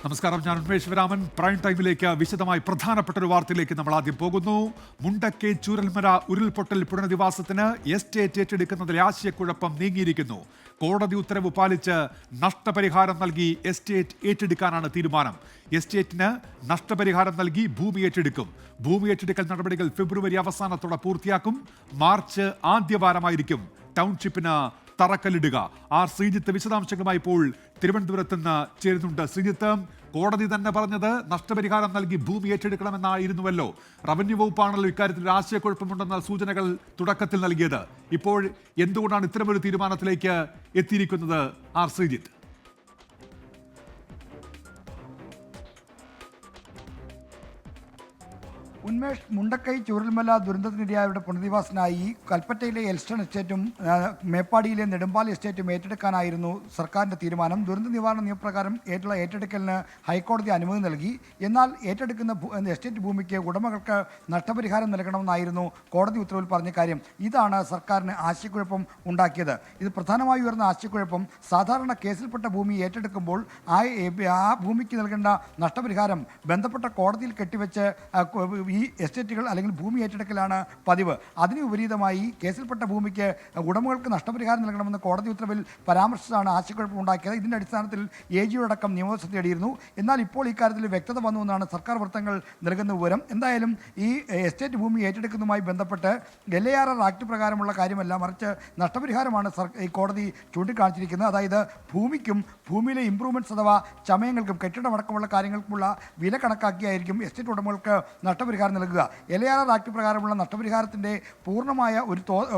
നമസ്കാരം, ഞാൻ ഉന്മേശ്വരാമൻ. പ്രൈം ടൈമിലേക്ക് വിശദമായി പ്രധാനപ്പെട്ട ഒരു വാർത്തയിലേക്ക് നമ്മൾ ആദ്യം പോകുന്നു. മുണ്ടക്കൈ ചൂരൽമല ഉരുൾപൊട്ടൽ പുനരധിവാസത്തിന് എസ്റ്റേറ്റ് ഏറ്റെടുക്കുന്നതിലെ ആശയക്കുഴപ്പം നീങ്ങിയിരിക്കുന്നു. കോടതി ഉത്തരവ് പാലിച്ച് നഷ്ടപരിഹാരം നൽകി എസ്റ്റേറ്റ് ഏറ്റെടുക്കാനാണ് തീരുമാനം. എസ്റ്റേറ്റിന് നഷ്ടപരിഹാരം നൽകി ഭൂമി ഏറ്റെടുക്കും. ഭൂമി ഏറ്റെടുക്കൽ നടപടികൾ ഫെബ്രുവരി അവസാനത്തോടെ പൂർത്തിയാക്കും. മാർച്ച് ആദ്യവാരമായിരിക്കും ടൗൺഷിപ്പിന് തറക്കല്ലിടുക. ആർ ശ്രീജിത്ത് വിശദാംശങ്ങളുമായി ഇപ്പോൾ തിരുവനന്തപുരത്ത് നിന്ന് ചേരുന്നുണ്ട്. ശ്രീജിത്ത്, കോടതി തന്നെ പറഞ്ഞത് നഷ്ടപരിഹാരം നൽകി ഭൂമി ഏറ്റെടുക്കണമെന്നായിരുന്നുവല്ലോ. റവന്യൂ വകുപ്പാണല്ലോ ഇക്കാര്യത്തിൽ ഒരു ആശയക്കുഴപ്പമുണ്ടെന്ന സൂചനകൾ തുടക്കത്തിൽ നൽകിയത്. ഇപ്പോൾ എന്തുകൊണ്ടാണ് ഇത്തരമൊരു തീരുമാനത്തിലേക്ക് എത്തിയിരിക്കുന്നത്? ആർ ശ്രീജിത്ത്. ഉന്മേഷ്, മുണ്ടക്കൈ ചൂരൽമല ദുരന്തത്തിനിരയായവരുടെ പുനരധിവാസത്തിനായി കൽപ്പറ്റയിലെ എൽസ്റ്റൺ എസ്റ്റേറ്റും മേപ്പാടിയിലെ നെടുമ്പാൽ എസ്റ്റേറ്റും ഏറ്റെടുക്കാനായിരുന്നു സർക്കാരിൻ്റെ തീരുമാനം. ദുരന്ത നിവാരണ നിയമപ്രകാരം ഏറ്റെടുക്കലിന് ഹൈക്കോടതി അനുമതി നൽകി. എന്നാൽ ഏറ്റെടുക്കുന്ന എസ്റ്റേറ്റ് ഭൂമിക്ക് ഉടമകൾക്ക് നഷ്ടപരിഹാരം നൽകണമെന്നായിരുന്നു കോടതി ഉത്തരവിൽ പറഞ്ഞ കാര്യം. ഇതാണ് സർക്കാരിന് ആശയക്കുഴപ്പം ഉണ്ടാക്കിയത്. ഇത് പ്രധാനമായി ഉയർന്ന ആശയക്കുഴപ്പം, സാധാരണ കേസിൽപ്പെട്ട ഭൂമി ഏറ്റെടുക്കുമ്പോൾ ആ ഭൂമിക്ക് നൽകേണ്ട നഷ്ടപരിഹാരം ബന്ധപ്പെട്ട കോടതിയിൽ കെട്ടിവെച്ച് ഈ എസ്റ്റേറ്റുകൾ അല്ലെങ്കിൽ ഭൂമി ഏറ്റെടുക്കലാണ് പതിവ്. അതിന് വിപരീതമായി കേസിൽപ്പെട്ട ഭൂമിക്ക് ഉടമകൾക്ക് നഷ്ടപരിഹാരം നൽകണമെന്ന് കോടതി ഉത്തരവിൽ പരാമർശിച്ചാണ് ആശയക്കുഴപ്പം ഉണ്ടാക്കിയത്. ഇതിൻ്റെ അടിസ്ഥാനത്തിൽ AGയോടക്കം നിയമോപദേശം തേടിയിരുന്നു. എന്നാൽ ഇപ്പോൾ ഇക്കാര്യത്തിൽ വ്യക്തത വന്നുവെന്നാണ് സർക്കാർ വൃത്തങ്ങൾ നൽകുന്ന വിവരം. എന്തായാലും ഈ എസ്റ്റേറ്റ് ഭൂമി ഏറ്റെടുക്കുന്നതുമായി ബന്ധപ്പെട്ട് LARR ആക്ട് പ്രകാരമുള്ള കാര്യമല്ല, മറിച്ച് നഷ്ടപരിഹാരമാണ് ഈ കോടതി ചൂണ്ടിക്കാണിച്ചിരിക്കുന്നത്. അതായത് ഭൂമിക്കും ഭൂമിയിലെ ഇംപ്രൂവ്മെൻറ്റ്സ് അഥവാ ചമയങ്ങൾക്കും കെട്ടിടമടക്കമുള്ള കാര്യങ്ങൾക്കുമുള്ള വില കണക്കാക്കിയായിരിക്കും എസ്റ്റേറ്റ് ഉടമകൾക്ക് നഷ്ടപരിഹാരം നൽകുക. LARR ആക്ട് പ്രകാരമുള്ള നഷ്ടപരിഹാരത്തിൻ്റെ പൂർണ്ണമായ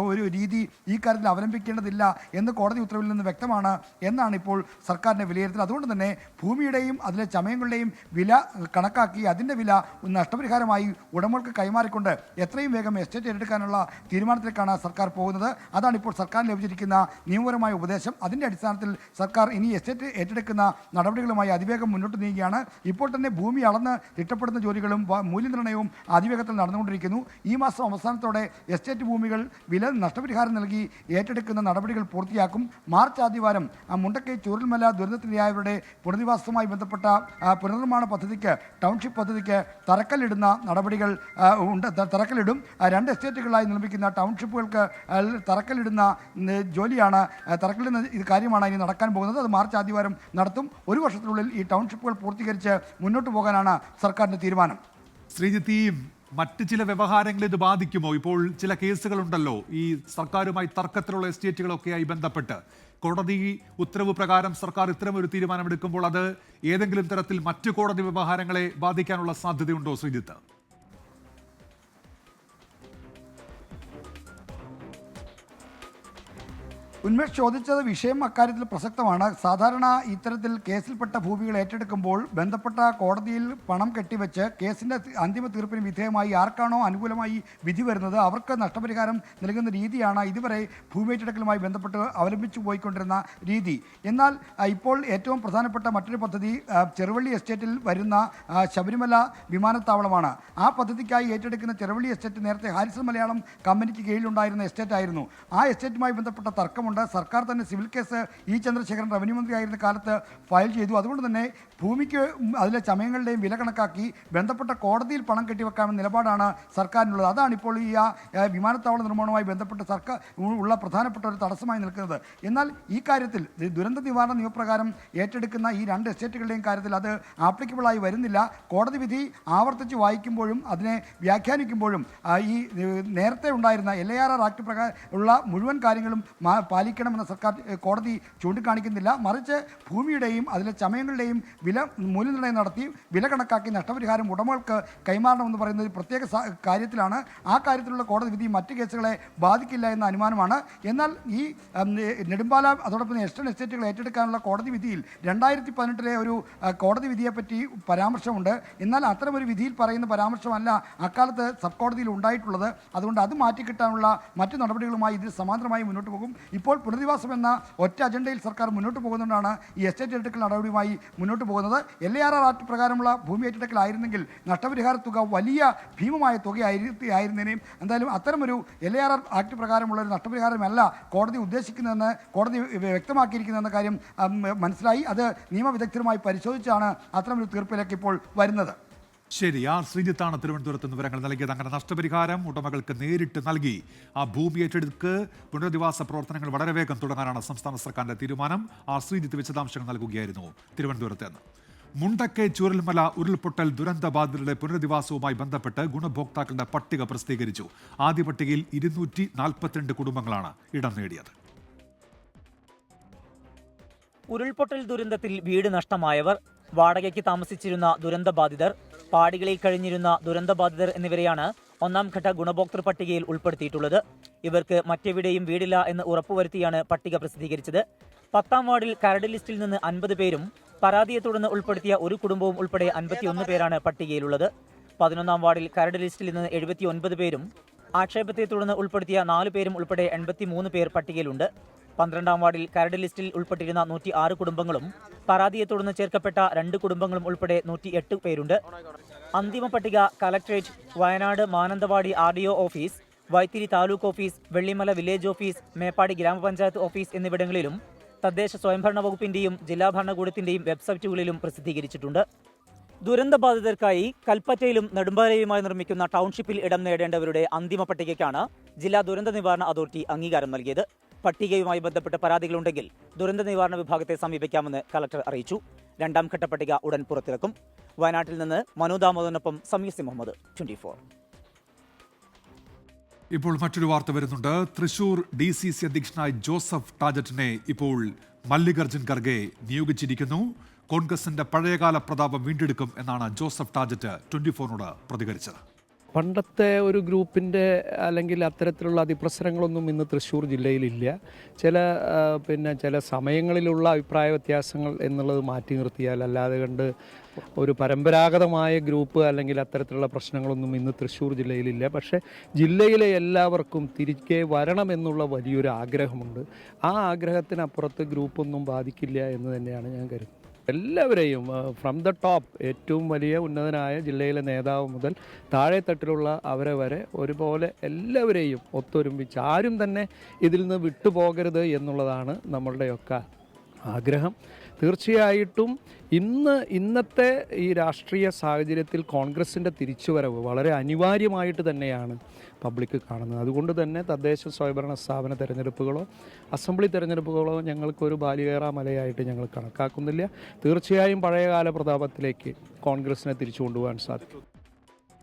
ഒരു രീതി ഈ കാര്യത്തിൽ അവലംബിക്കേണ്ടതില്ല എന്ന് കോടതി ഉത്തരവിൽ നിന്ന് വ്യക്തമാണ് എന്നാണ് ഇപ്പോൾ സർക്കാരിൻ്റെ വിലയിരുത്തൽ. അതുകൊണ്ട് തന്നെ ഭൂമിയുടെയും അതിലെ ചമയങ്ങളുടെയും വില കണക്കാക്കി അതിൻ്റെ വില നഷ്ടപരിഹാരമായി ഉടമകൾക്ക് കൈമാറിക്കൊണ്ട് എത്രയും വേഗം എസ്റ്റേറ്റ് ഏറ്റെടുക്കാനുള്ള തീരുമാനത്തിലേക്കാണ് സർക്കാർ പോകുന്നത്. അതാണ് ഇപ്പോൾ സർക്കാരിന് ലഭിച്ചിരിക്കുന്ന നിയമപരമായ ഉപദേശം. അതിൻ്റെ അടിസ്ഥാനത്തിൽ സർക്കാർ ഇനി എസ്റ്റേറ്റ് ഏറ്റെടുക്കുന്ന നടപടികളുമായി അതിവേഗം മുന്നോട്ട് നീങ്ങുകയാണ്. ഇപ്പോൾ തന്നെ ഭൂമി അളന്ന് തിട്ടപ്പെടുന്ന ജോലികളും മൂല്യനിർണ്ണയവും അതിവേഗത്തിൽ നടന്നുകൊണ്ടിരിക്കുന്നു. ഈ മാസം അവസാനത്തോടെ എസ്റ്റേറ്റ് ഭൂമികൾ വില നഷ്ടപരിഹാരം നൽകി ഏറ്റെടുക്കുന്ന നടപടികൾ പൂർത്തിയാക്കും. മാർച്ച് ആദ്യവാരം മുണ്ടക്കൈ ചൂരൽമല ദുരന്തത്തിനിരയായവരുടെ പുനരധിവാസവുമായി ബന്ധപ്പെട്ട പുനർനിർമ്മാണ പദ്ധതിക്ക്, ടൗൺഷിപ്പ് പദ്ധതിക്ക് തറക്കല്ലിടുന്ന നടപടികൾ തറക്കല്ലിടും. 2 എസ്റ്റേറ്റുകളായി നിർമ്മിക്കുന്ന ടൗൺഷിപ്പുകൾക്ക് തറക്കല്ലിടുന്ന ജോലിയാണ് തറക്കല്ലിടുന്ന കാര്യമാണ് ഇനി നടക്കാൻ പോകുന്നത്. അത് മാർച്ച് ആദ്യവാരം നടത്തും. 1 വർഷത്തിനുള്ളിൽ ഈ ടൗൺഷിപ്പുകൾ പൂർത്തീകരിച്ച് മുന്നോട്ട് പോകാനാണ് സർക്കാരിൻ്റെ തീരുമാനം. ശ്രീജിത്ത്, ഈ മറ്റ് ചില വ്യവഹാരങ്ങൾ ഇത് ബാധിക്കുമോ? ഇപ്പോൾ ചില കേസുകളുണ്ടല്ലോ ഈ സർക്കാരുമായി തർക്കത്തിലുള്ള എസ്റ്റേറ്റുകളൊക്കെയായി ബന്ധപ്പെട്ട്. കോടതി ഉത്തരവ് പ്രകാരം സർക്കാർ ഇത്തരമൊരു തീരുമാനമെടുക്കുമ്പോൾ അത് ഏതെങ്കിലും തരത്തിൽ മറ്റു കോടതി വ്യവഹാരങ്ങളെ ബാധിക്കാനുള്ള സാധ്യതയുണ്ടോ ശ്രീജിത്ത്? ഉന്മേഷ് ചോദിച്ചത് വിഷയം അക്കാര്യത്തിൽ പ്രസക്തമാണ്. സാധാരണ ഇത്തരത്തിൽ കേസിൽപ്പെട്ട ഭൂമികൾ ഏറ്റെടുക്കുമ്പോൾ ബന്ധപ്പെട്ട കോടതിയിൽ പണം കെട്ടിവെച്ച് കേസിൻ്റെ അന്തിമ തീർപ്പിന് വിധേയമായി ആർക്കാണോ അനുകൂലമായി വിധി വരുന്നത് അവർക്ക് നഷ്ടപരിഹാരം നൽകുന്ന രീതിയാണ് ഇതുവരെ ഭൂമി ഏറ്റെടുക്കലുമായി ബന്ധപ്പെട്ട് അവലംബിച്ചു പോയിക്കൊണ്ടിരുന്ന രീതി. എന്നാൽ ഇപ്പോൾ ഏറ്റവും പ്രധാനപ്പെട്ട മറ്റൊരു പദ്ധതി ചെറുവള്ളി എസ്റ്റേറ്റിൽ വരുന്ന ശബരിമല വിമാനത്താവളമാണ്. ആ പദ്ധതിക്കായി ഏറ്റെടുക്കുന്ന ചെറുവള്ളി എസ്റ്റേറ്റ് നേരത്തെ ഹാരിസൺ മലയാളം കമ്പനിക്ക് കീഴിലുണ്ടായിരുന്ന എസ്റ്റേറ്റായിരുന്നു. ആ എസ്റ്റേറ്റുമായി ബന്ധപ്പെട്ട തർക്കമുണ്ട്. സർക്കാർ തന്നെ സിവിൽ കേസ് ചന്ദ്രശേഖരൻ റവന്യൂ മന്ത്രിയായിരുന്ന കാലത്ത് ഫയൽ ചെയ്തു. അതുകൊണ്ട് തന്നെ ഭൂമിക്ക് അതിലെ ചമയങ്ങളുടെയും വില കണക്കാക്കി ബന്ധപ്പെട്ട കോടതിയിൽ പണം കെട്ടിവെക്കാമെന്ന നിലപാടാണ് സർക്കാരിനുള്ളത്. അതാണ് ഇപ്പോൾ ഈ വിമാനത്താവള നിർമ്മാണവുമായി ബന്ധപ്പെട്ട് സർക്കാർ ഉള്ള പ്രധാനപ്പെട്ട ഒരു തടസ്സമായി നിൽക്കുന്നത്. എന്നാൽ ഈ കാര്യത്തിൽ ദുരന്ത നിവാരണ നിയമപ്രകാരം ഏറ്റെടുക്കുന്ന ഈ 2 എസ്റ്റേറ്റുകളുടെയും കാര്യത്തിൽ അത് ആപ്ലിക്കബിളായി വരുന്നില്ല. കോടതി വിധി ആവർത്തിച്ച് വായിക്കുമ്പോഴും അതിനെ വ്യാഖ്യാനിക്കുമ്പോഴും ഈ നേരത്തെ ഉണ്ടായിരുന്ന LARR ആക്ട് പ്രകാരം ഉള്ള മുഴുവൻ കാര്യങ്ങളും പാലിക്കണമെന്ന് സർക്കാർ കോടതി ചൂണ്ടിക്കാണിക്കുന്നില്ല. മറിച്ച് ഭൂമിയുടെയും അതിലെ ചമയങ്ങളുടെയും വില മൂല്യനിർണ്ണയം നടത്തി വില കണക്കാക്കി നഷ്ടപരിഹാരം ഉടമകൾക്ക് കൈമാറണമെന്ന് പറയുന്ന ഒരു പ്രത്യേക കാര്യത്തിലാണ്. ആ കാര്യത്തിലുള്ള കോടതി വിധി മറ്റ് കേസുകളെ ബാധിക്കില്ല എന്ന അനുമാനമാണ്. എന്നാൽ ഈ നെടുമ്പാല അതോടൊപ്പം എസ്റ്റേൺ എസ്റ്റേറ്റുകൾ ഏറ്റെടുക്കാനുള്ള കോടതി വിധിയിൽ 2018 ഒരു കോടതി വിധിയെപ്പറ്റി പരാമർശമുണ്ട്. എന്നാൽ അത്തരമൊരു വിധിയിൽ പറയുന്ന പരാമർശമല്ല അക്കാലത്ത് സബ് കോടതിയിൽ ഉണ്ടായിട്ടുള്ളത്. അതുകൊണ്ട് അത് മാറ്റിക്കിട്ടാനുള്ള മറ്റു നടപടികളുമായി ഇതിൽ സമാന്തരമായി മുന്നോട്ട് പോകും. ഇപ്പോൾ ഇപ്പോൾ പുനരധിവാസം എന്ന ഒറ്റ അജണ്ടയിൽ സർക്കാർ മുന്നോട്ട് പോകുന്നതുകൊണ്ടാണ് ഈ എസ്റ്റേറ്റ് ഏറ്റെടുക്കൽ നടപടിയുമായി മുന്നോട്ട് പോകുന്നത്. LAR ആക്ട് പ്രകാരമുള്ള ഭൂമി ഏറ്റെടുക്കലായിരുന്നെങ്കിൽ നഷ്ടപരിഹാര തുക വലിയ ഭീമമായ തുകയായിരുന്നേനെയും. എന്തായാലും അത്തരമൊരു LAR ആക്ട് പ്രകാരമുള്ള ഒരു നഷ്ടപരിഹാരമല്ല കോടതി ഉദ്ദേശിക്കുന്നതെന്ന് കോടതി വ്യക്തമാക്കിയിരിക്കുന്നതെന്ന കാര്യം മനസ്സിലായി. അത് നിയമവിദഗ്ധരുമായി പരിശോധിച്ചാണ് അത്തരമൊരു തീർപ്പിലേക്ക് ഇപ്പോൾ വരുന്നത്. ശരി, ശ്രീജിത്താണ് തിരുവനന്തപുരത്ത് നിന്ന് വിവരങ്ങൾ നൽകിയത്. അങ്ങനെ നഷ്ടപരിഹാരം ഉടമകൾക്ക് നേരിട്ട് നൽകി ആ ഭൂമി ഏറ്റെടുക്ക് പുനരധിവാസ പ്രവർത്തനങ്ങൾ വളരെ വേഗം തുടങ്ങാനാണ് സംസ്ഥാന സർക്കാരിന്റെ തീരുമാനം. ശ്രീജിത്ത് വിശദാംശങ്ങൾ നൽകുകയായിരുന്നു തിരുവനന്തപുരത്ത് നിന്ന്. മുണ്ടക്കൈ ചൂരൽമല ഉരുൾപൊട്ടൽ ദുരന്തബാധിതരുടെ പുനരധിവാസവുമായി ബന്ധപ്പെട്ട് ഗുണഭോക്താക്കളുടെ പട്ടിക പ്രസിദ്ധീകരിച്ചു. ആദ്യ പട്ടികയിൽ 242 കുടുംബങ്ങളാണ് ഇടം നേടിയത്. ഉരുൾപൊട്ടൽ ദുരന്തത്തിൽ വീട് നഷ്ടമായവർ, വാടകയ്ക്ക് താമസിച്ചിരുന്ന ദുരന്തബാധിതർ, പാടികളിൽ കഴിഞ്ഞിരുന്ന ദുരന്തബാധിതർ എന്നിവരെയാണ് ഒന്നാം ഘട്ട ഗുണഭോക്തൃ പട്ടികയിൽ ഉൾപ്പെടുത്തിയിട്ടുള്ളത്. ഇവർക്ക് മറ്റെവിടെയും വീടില്ല എന്ന് ഉറപ്പുവരുത്തിയാണ് പട്ടിക പ്രസിദ്ധീകരിച്ചത്. 10ാം വാർഡിൽ കരട് ലിസ്റ്റിൽ നിന്ന് 50 പേരും പരാതിയെ തുടർന്ന് ഉൾപ്പെടുത്തിയ ഒരു കുടുംബവും ഉൾപ്പെടെ 51 പേരാണ് പട്ടികയിലുള്ളത്. 11ാം വാർഡിൽ കരട് ലിസ്റ്റിൽ നിന്ന് 79 പേരും ആക്ഷേപത്തെ തുടർന്ന് ഉൾപ്പെടുത്തിയ 4 പേരും ഉൾപ്പെടെ 83 പേർ പട്ടികയിലുണ്ട്. 12ാം വാർഡിൽ കരട് ലിസ്റ്റിൽ ഉൾപ്പെട്ടിരുന്ന 106 കുടുംബങ്ങളും പരാതിയെ തുടർന്ന് ചേർക്കപ്പെട്ട 2 കുടുംബങ്ങളും ഉൾപ്പെടെ 108 പേരുണ്ട്. അന്തിമ പട്ടിക collectorate, Wayanad Mananthavady RDO office, Vythiri taluk office, Vellimala village office, Meppadi ഗ്രാമപഞ്ചായത്ത് ഓഫീസ് എന്നിവിടങ്ങളിലും തദ്ദേശ സ്വയംഭരണ വകുപ്പിന്റെയും ജില്ലാ ഭരണകൂടത്തിന്റെയും വെബ്സൈറ്റുകളിലും പ്രസിദ്ധീകരിച്ചിട്ടുണ്ട്. ദുരന്തബാധിതർക്കായി കൽപ്പറ്റയിലും നെടുമ്പാലയുമായി നിർമ്മിക്കുന്ന ടൗൺഷിപ്പിൽ ഇടം നേടേണ്ടവരുടെ അന്തിമ പട്ടികയ്ക്കാണ് ജില്ലാ ദുരന്ത നിവാരണ അതോറിറ്റി അംഗീകാരം നൽകിയത്. പട്ടികയുമായി ബന്ധപ്പെട്ട പരാതികളുണ്ടെങ്കിൽ ദുരന്ത നിവാരണ വിഭാഗത്തെ സമീപിക്കാമെന്ന് കളക്ടർ അറിയിച്ചു. 2ാം ഘട്ട പട്ടിക ഉടൻ പുറത്തിറക്കും. വയനാട്ടിൽ നിന്ന് മനു ദാമോദറിനൊപ്പം സമീർ സി മുഹമ്മദ്, 24. ഇപ്പോൾ മറ്റൊരു വാർത്ത വരുന്നുണ്ട്. തൃശൂർ DCC അധ്യക്ഷനായി ജോസഫ് ടാജറ്റിനെ ഇപ്പോൾ മല്ലികാർജുൻ ഖർഗെ നിയോഗിച്ചിരിക്കുന്നു. കോൺഗ്രസിന്റെ പഴയകാല പ്രതാപം വീണ്ടെടുക്കും എന്നാണ് ജോസഫ് ടാജറ്റ് 24നോട് പ്രതികരിച്ചത്. പണ്ടത്തെ ഒരു ഗ്രൂപ്പിൻ്റെ അല്ലെങ്കിൽ അത്തരത്തിലുള്ള അതിപ്രസരങ്ങളൊന്നും ഇന്ന് തൃശ്ശൂർ ജില്ലയിലില്ല. ചില സമയങ്ങളിലുള്ള അഭിപ്രായ വ്യത്യാസങ്ങൾ എന്നുള്ളത് മാറ്റി നിർത്തിയാൽ അല്ലാതെ കണ്ട് ഒരു പരമ്പരാഗതമായ ഗ്രൂപ്പ് അല്ലെങ്കിൽ അത്തരത്തിലുള്ള പ്രശ്നങ്ങളൊന്നും ഇന്ന് തൃശ്ശൂർ ജില്ലയിലില്ല. പക്ഷേ ജില്ലയിലെ എല്ലാവർക്കും തിരികെ വരണമെന്നുള്ള വലിയൊരു ആഗ്രഹമുണ്ട്. ആ ആഗ്രഹത്തിനപ്പുറത്ത് ഗ്രൂപ്പൊന്നും ബാധിക്കില്ല എന്ന് തന്നെയാണ് ഞാൻ കരുതുന്നത്. എല്ലാവരെയും ഫ്രം ദ ടോപ്പ്, ഏറ്റവും വലിയ ഉന്നതനായ ജില്ലയിലെ നേതാവ് മുതൽ താഴെത്തട്ടിലുള്ള അവരെ വരെ ഒരുപോലെ എല്ലാവരെയും ഒത്തൊരുമിച്ച് ആരും തന്നെ ഇതിൽ നിന്ന് വിട്ടുപോകരുത് എന്നുള്ളതാണ് നമ്മളുടെയൊക്കെ ആഗ്രഹം. തീർച്ചയായിട്ടും ഇന്നത്തെ ഈ രാഷ്ട്രീയ സാഹചര്യത്തിൽ കോൺഗ്രസിൻ്റെ തിരിച്ചുവരവ് വളരെ അനിവാര്യമായിട്ട് തന്നെയാണ് പബ്ലിക് കാണുന്നത്. അതുകൊണ്ട് തന്നെ തദ്ദേശ സ്വയംഭരണ സ്ഥാപന തെരഞ്ഞെടുപ്പുകളോ അസംബ്ലി തെരഞ്ഞെടുപ്പുകളോ ഞങ്ങൾക്കൊരു ബാലികേറാ മലയായിട്ട് ഞങ്ങൾ കണക്കാക്കുന്നില്ല. തീർച്ചയായും പഴയകാല പ്രതാപത്തിലേക്ക് കോൺഗ്രസിനെ തിരിച്ചു കൊണ്ടുപോകാൻ സാധിക്കും.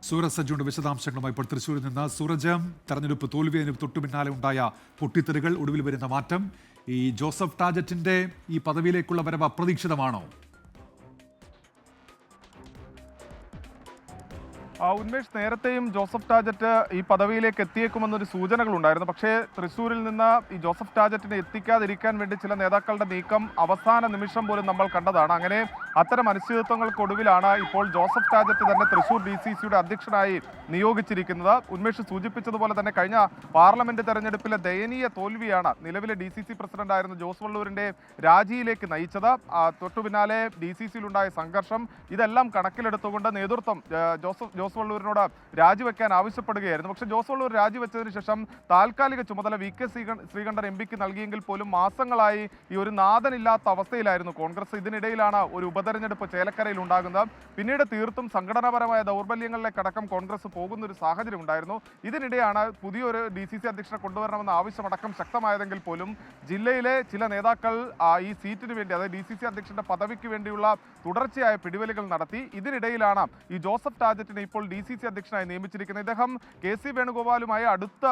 സൂരജ് സജ്ജുണ്ട് വിശദാംശങ്ങളുമായി ഇപ്പോൾ തൃശ്ശൂരിൽ നിന്ന്. സൂരജ്, തെരഞ്ഞെടുപ്പ് തോൽവിയതിന് തൊട്ടു പിന്നാലെ ഉണ്ടായ പൊട്ടിത്തെറികൾ, ഒടുവിൽ വരുന്ന മാറ്റം, ഈ ജോസഫ് ടാജറ്റിന്റെ ഈ പദവിയിലേക്കുള്ള വരവ് അപ്രതീക്ഷിതമാണോ? ഉന്മേഷ്, നേരത്തെയും ജോസഫ് ടാജറ്റ് ഈ പദവിയിലേക്ക് എത്തിയേക്കുമെന്നൊരു സൂചനകളുണ്ടായിരുന്നു. പക്ഷേ തൃശ്ശൂരിൽ നിന്ന് ഈ ജോസഫ് ടാജറ്റിനെ എത്തിക്കാതിരിക്കാൻ വേണ്ടി ചില നേതാക്കളുടെ നീക്കം അവസാന നിമിഷം പോലും നമ്മൾ കണ്ടതാണ്. അങ്ങനെ അത്തരം അനിശ്ചിതത്വങ്ങൾക്കൊടുവിലാണ് ഇപ്പോൾ ജോസഫ് ടാജറ്റ് തന്നെ തൃശ്ശൂർ DCCയുടെ അധ്യക്ഷനായി നിയോഗിച്ചിരിക്കുന്നത്. ഉന്മേഷ് സൂചിപ്പിച്ചതുപോലെ തന്നെ കഴിഞ്ഞ പാർലമെന്റ് തെരഞ്ഞെടുപ്പിലെ ദയനീയ തോൽവിയാണ് നിലവിലെ DCC പ്രസിഡന്റായിരുന്ന ജോസ് വള്ളൂരിന്റെ രാജിയിലേക്ക് നയിച്ചത്. തൊട്ടു പിന്നാലെ DCCയിലുണ്ടായ സംഘർഷം, ഇതെല്ലാം കണക്കിലെടുത്തുകൊണ്ട് നേതൃത്വം ജോസ് വള്ളൂരിനോട് രാജിവെക്കാൻ ആവശ്യപ്പെടുകയായിരുന്നു. പക്ഷേ ജോസ് വള്ളൂർ രാജിവെച്ചതിന് ശേഷം താൽക്കാലിക ചുമതല VK ശ്രീകണ്ഠൻ MPക്ക് നൽകിയെങ്കിൽ പോലും മാസങ്ങളായി ഈ ഒരു നാഥനില്ലാത്ത അവസ്ഥയിലായിരുന്നു കോൺഗ്രസ്. ഇതിനിടയിലാണ് ഒരു ഉപതെരഞ്ഞെടുപ്പ് ചേലക്കരയിൽ ഉണ്ടാകുന്നത്. പിന്നീട് തീർത്തും സംഘടനാപരമായ ദൗർബല്യങ്ങളിലേക്കടക്കം കോൺഗ്രസ് പോകുന്ന ഒരു സാഹചര്യം ഉണ്ടായിരുന്നു. ഇതിനിടെയാണ് പുതിയൊരു DCC അധ്യക്ഷനെ കൊണ്ടുവരണമെന്ന ആവശ്യമടക്കം ശക്തമായതെങ്കിൽ പോലും ജില്ലയിലെ ചില നേതാക്കൾ ഈ സീറ്റിന് വേണ്ടി, അതായത് DCC അധ്യക്ഷന്റെ പദവിക്ക് വേണ്ടിയുള്ള തുടർച്ചയായ പിടിവലികൾ നടത്തി. ഇതിനിടയിലാണ് ഈ ജോസഫ് ടാജറ്റിനെ ഇപ്പോൾ DCC അധ്യക്ഷനായി നിയമിച്ചിരിക്കുന്നത്. ഇദ്ദേഹം KC വേണുഗോപാലുമായി അടുത്ത്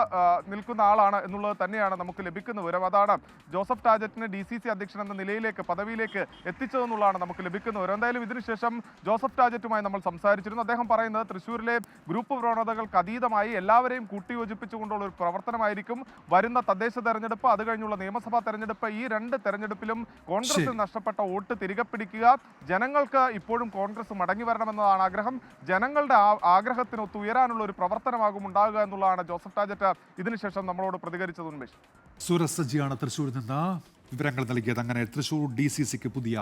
നിൽക്കുന്ന ആളാണ് എന്നുള്ളത് തന്നെയാണ് നമുക്ക് ലഭിക്കുന്ന വിവരം. അതാണ് ജോസഫ് ടാജറ്റിനെ DCC അധ്യക്ഷൻ എന്ന നിലയിലേക്ക്, പദവിയിലേക്ക് എത്തിച്ചതെന്നുള്ളതാണ് നമുക്ക് ലഭിക്കുന്ന വിവരം. എന്തായാലും ഇതിനുശേഷം ജോസഫ് ടാജറ്റുമായി നമ്മൾ സംസാരിച്ചിരുന്നു. അദ്ദേഹം പറയുന്നത് തൃശ്ശൂരിലെ ഗ്രൂപ്പ് പ്രവണതകൾക്ക് അതീതമായി എല്ലാവരെയും കൂട്ടിയോജിപ്പിച്ചുകൊണ്ടുള്ള ഒരു പ്രവർത്തനമായിരിക്കും വരുന്ന തദ്ദേശ തെരഞ്ഞെടുപ്പ്, അത് കഴിഞ്ഞുള്ള നിയമസഭാ തെരഞ്ഞെടുപ്പ്. ഈ 2 തെരഞ്ഞെടുപ്പിലും കോൺഗ്രസിൽ നഷ്ടപ്പെട്ട വോട്ട് തിരികെ പിടിക്കുക. ജനങ്ങൾക്ക് ഇപ്പോഴും കോൺഗ്രസ് മടങ്ങി വരണമെന്നതാണ് ആഗ്രഹം. ജനങ്ങളുടെ ആഗ്രഹത്തിനൊത്ത് ഉയരാനുള്ള ഒരു പ്രവർത്തനമാകും ഉണ്ടാകുക എന്നുള്ളതാണ് ജോസഫ് ടാജറ്റ് ഇതിനുശേഷം നമ്മളോട് പ്രതികരിച്ചത്. ഉന്മേഷ്. സൂരജ് സജ്ജിയാണ് തൃശ്ശൂരിൽ നിന്ന് വിവരങ്ങൾ നൽകിയത്. അങ്ങനെ തൃശ്ശൂർ DCCക്ക് പുതിയ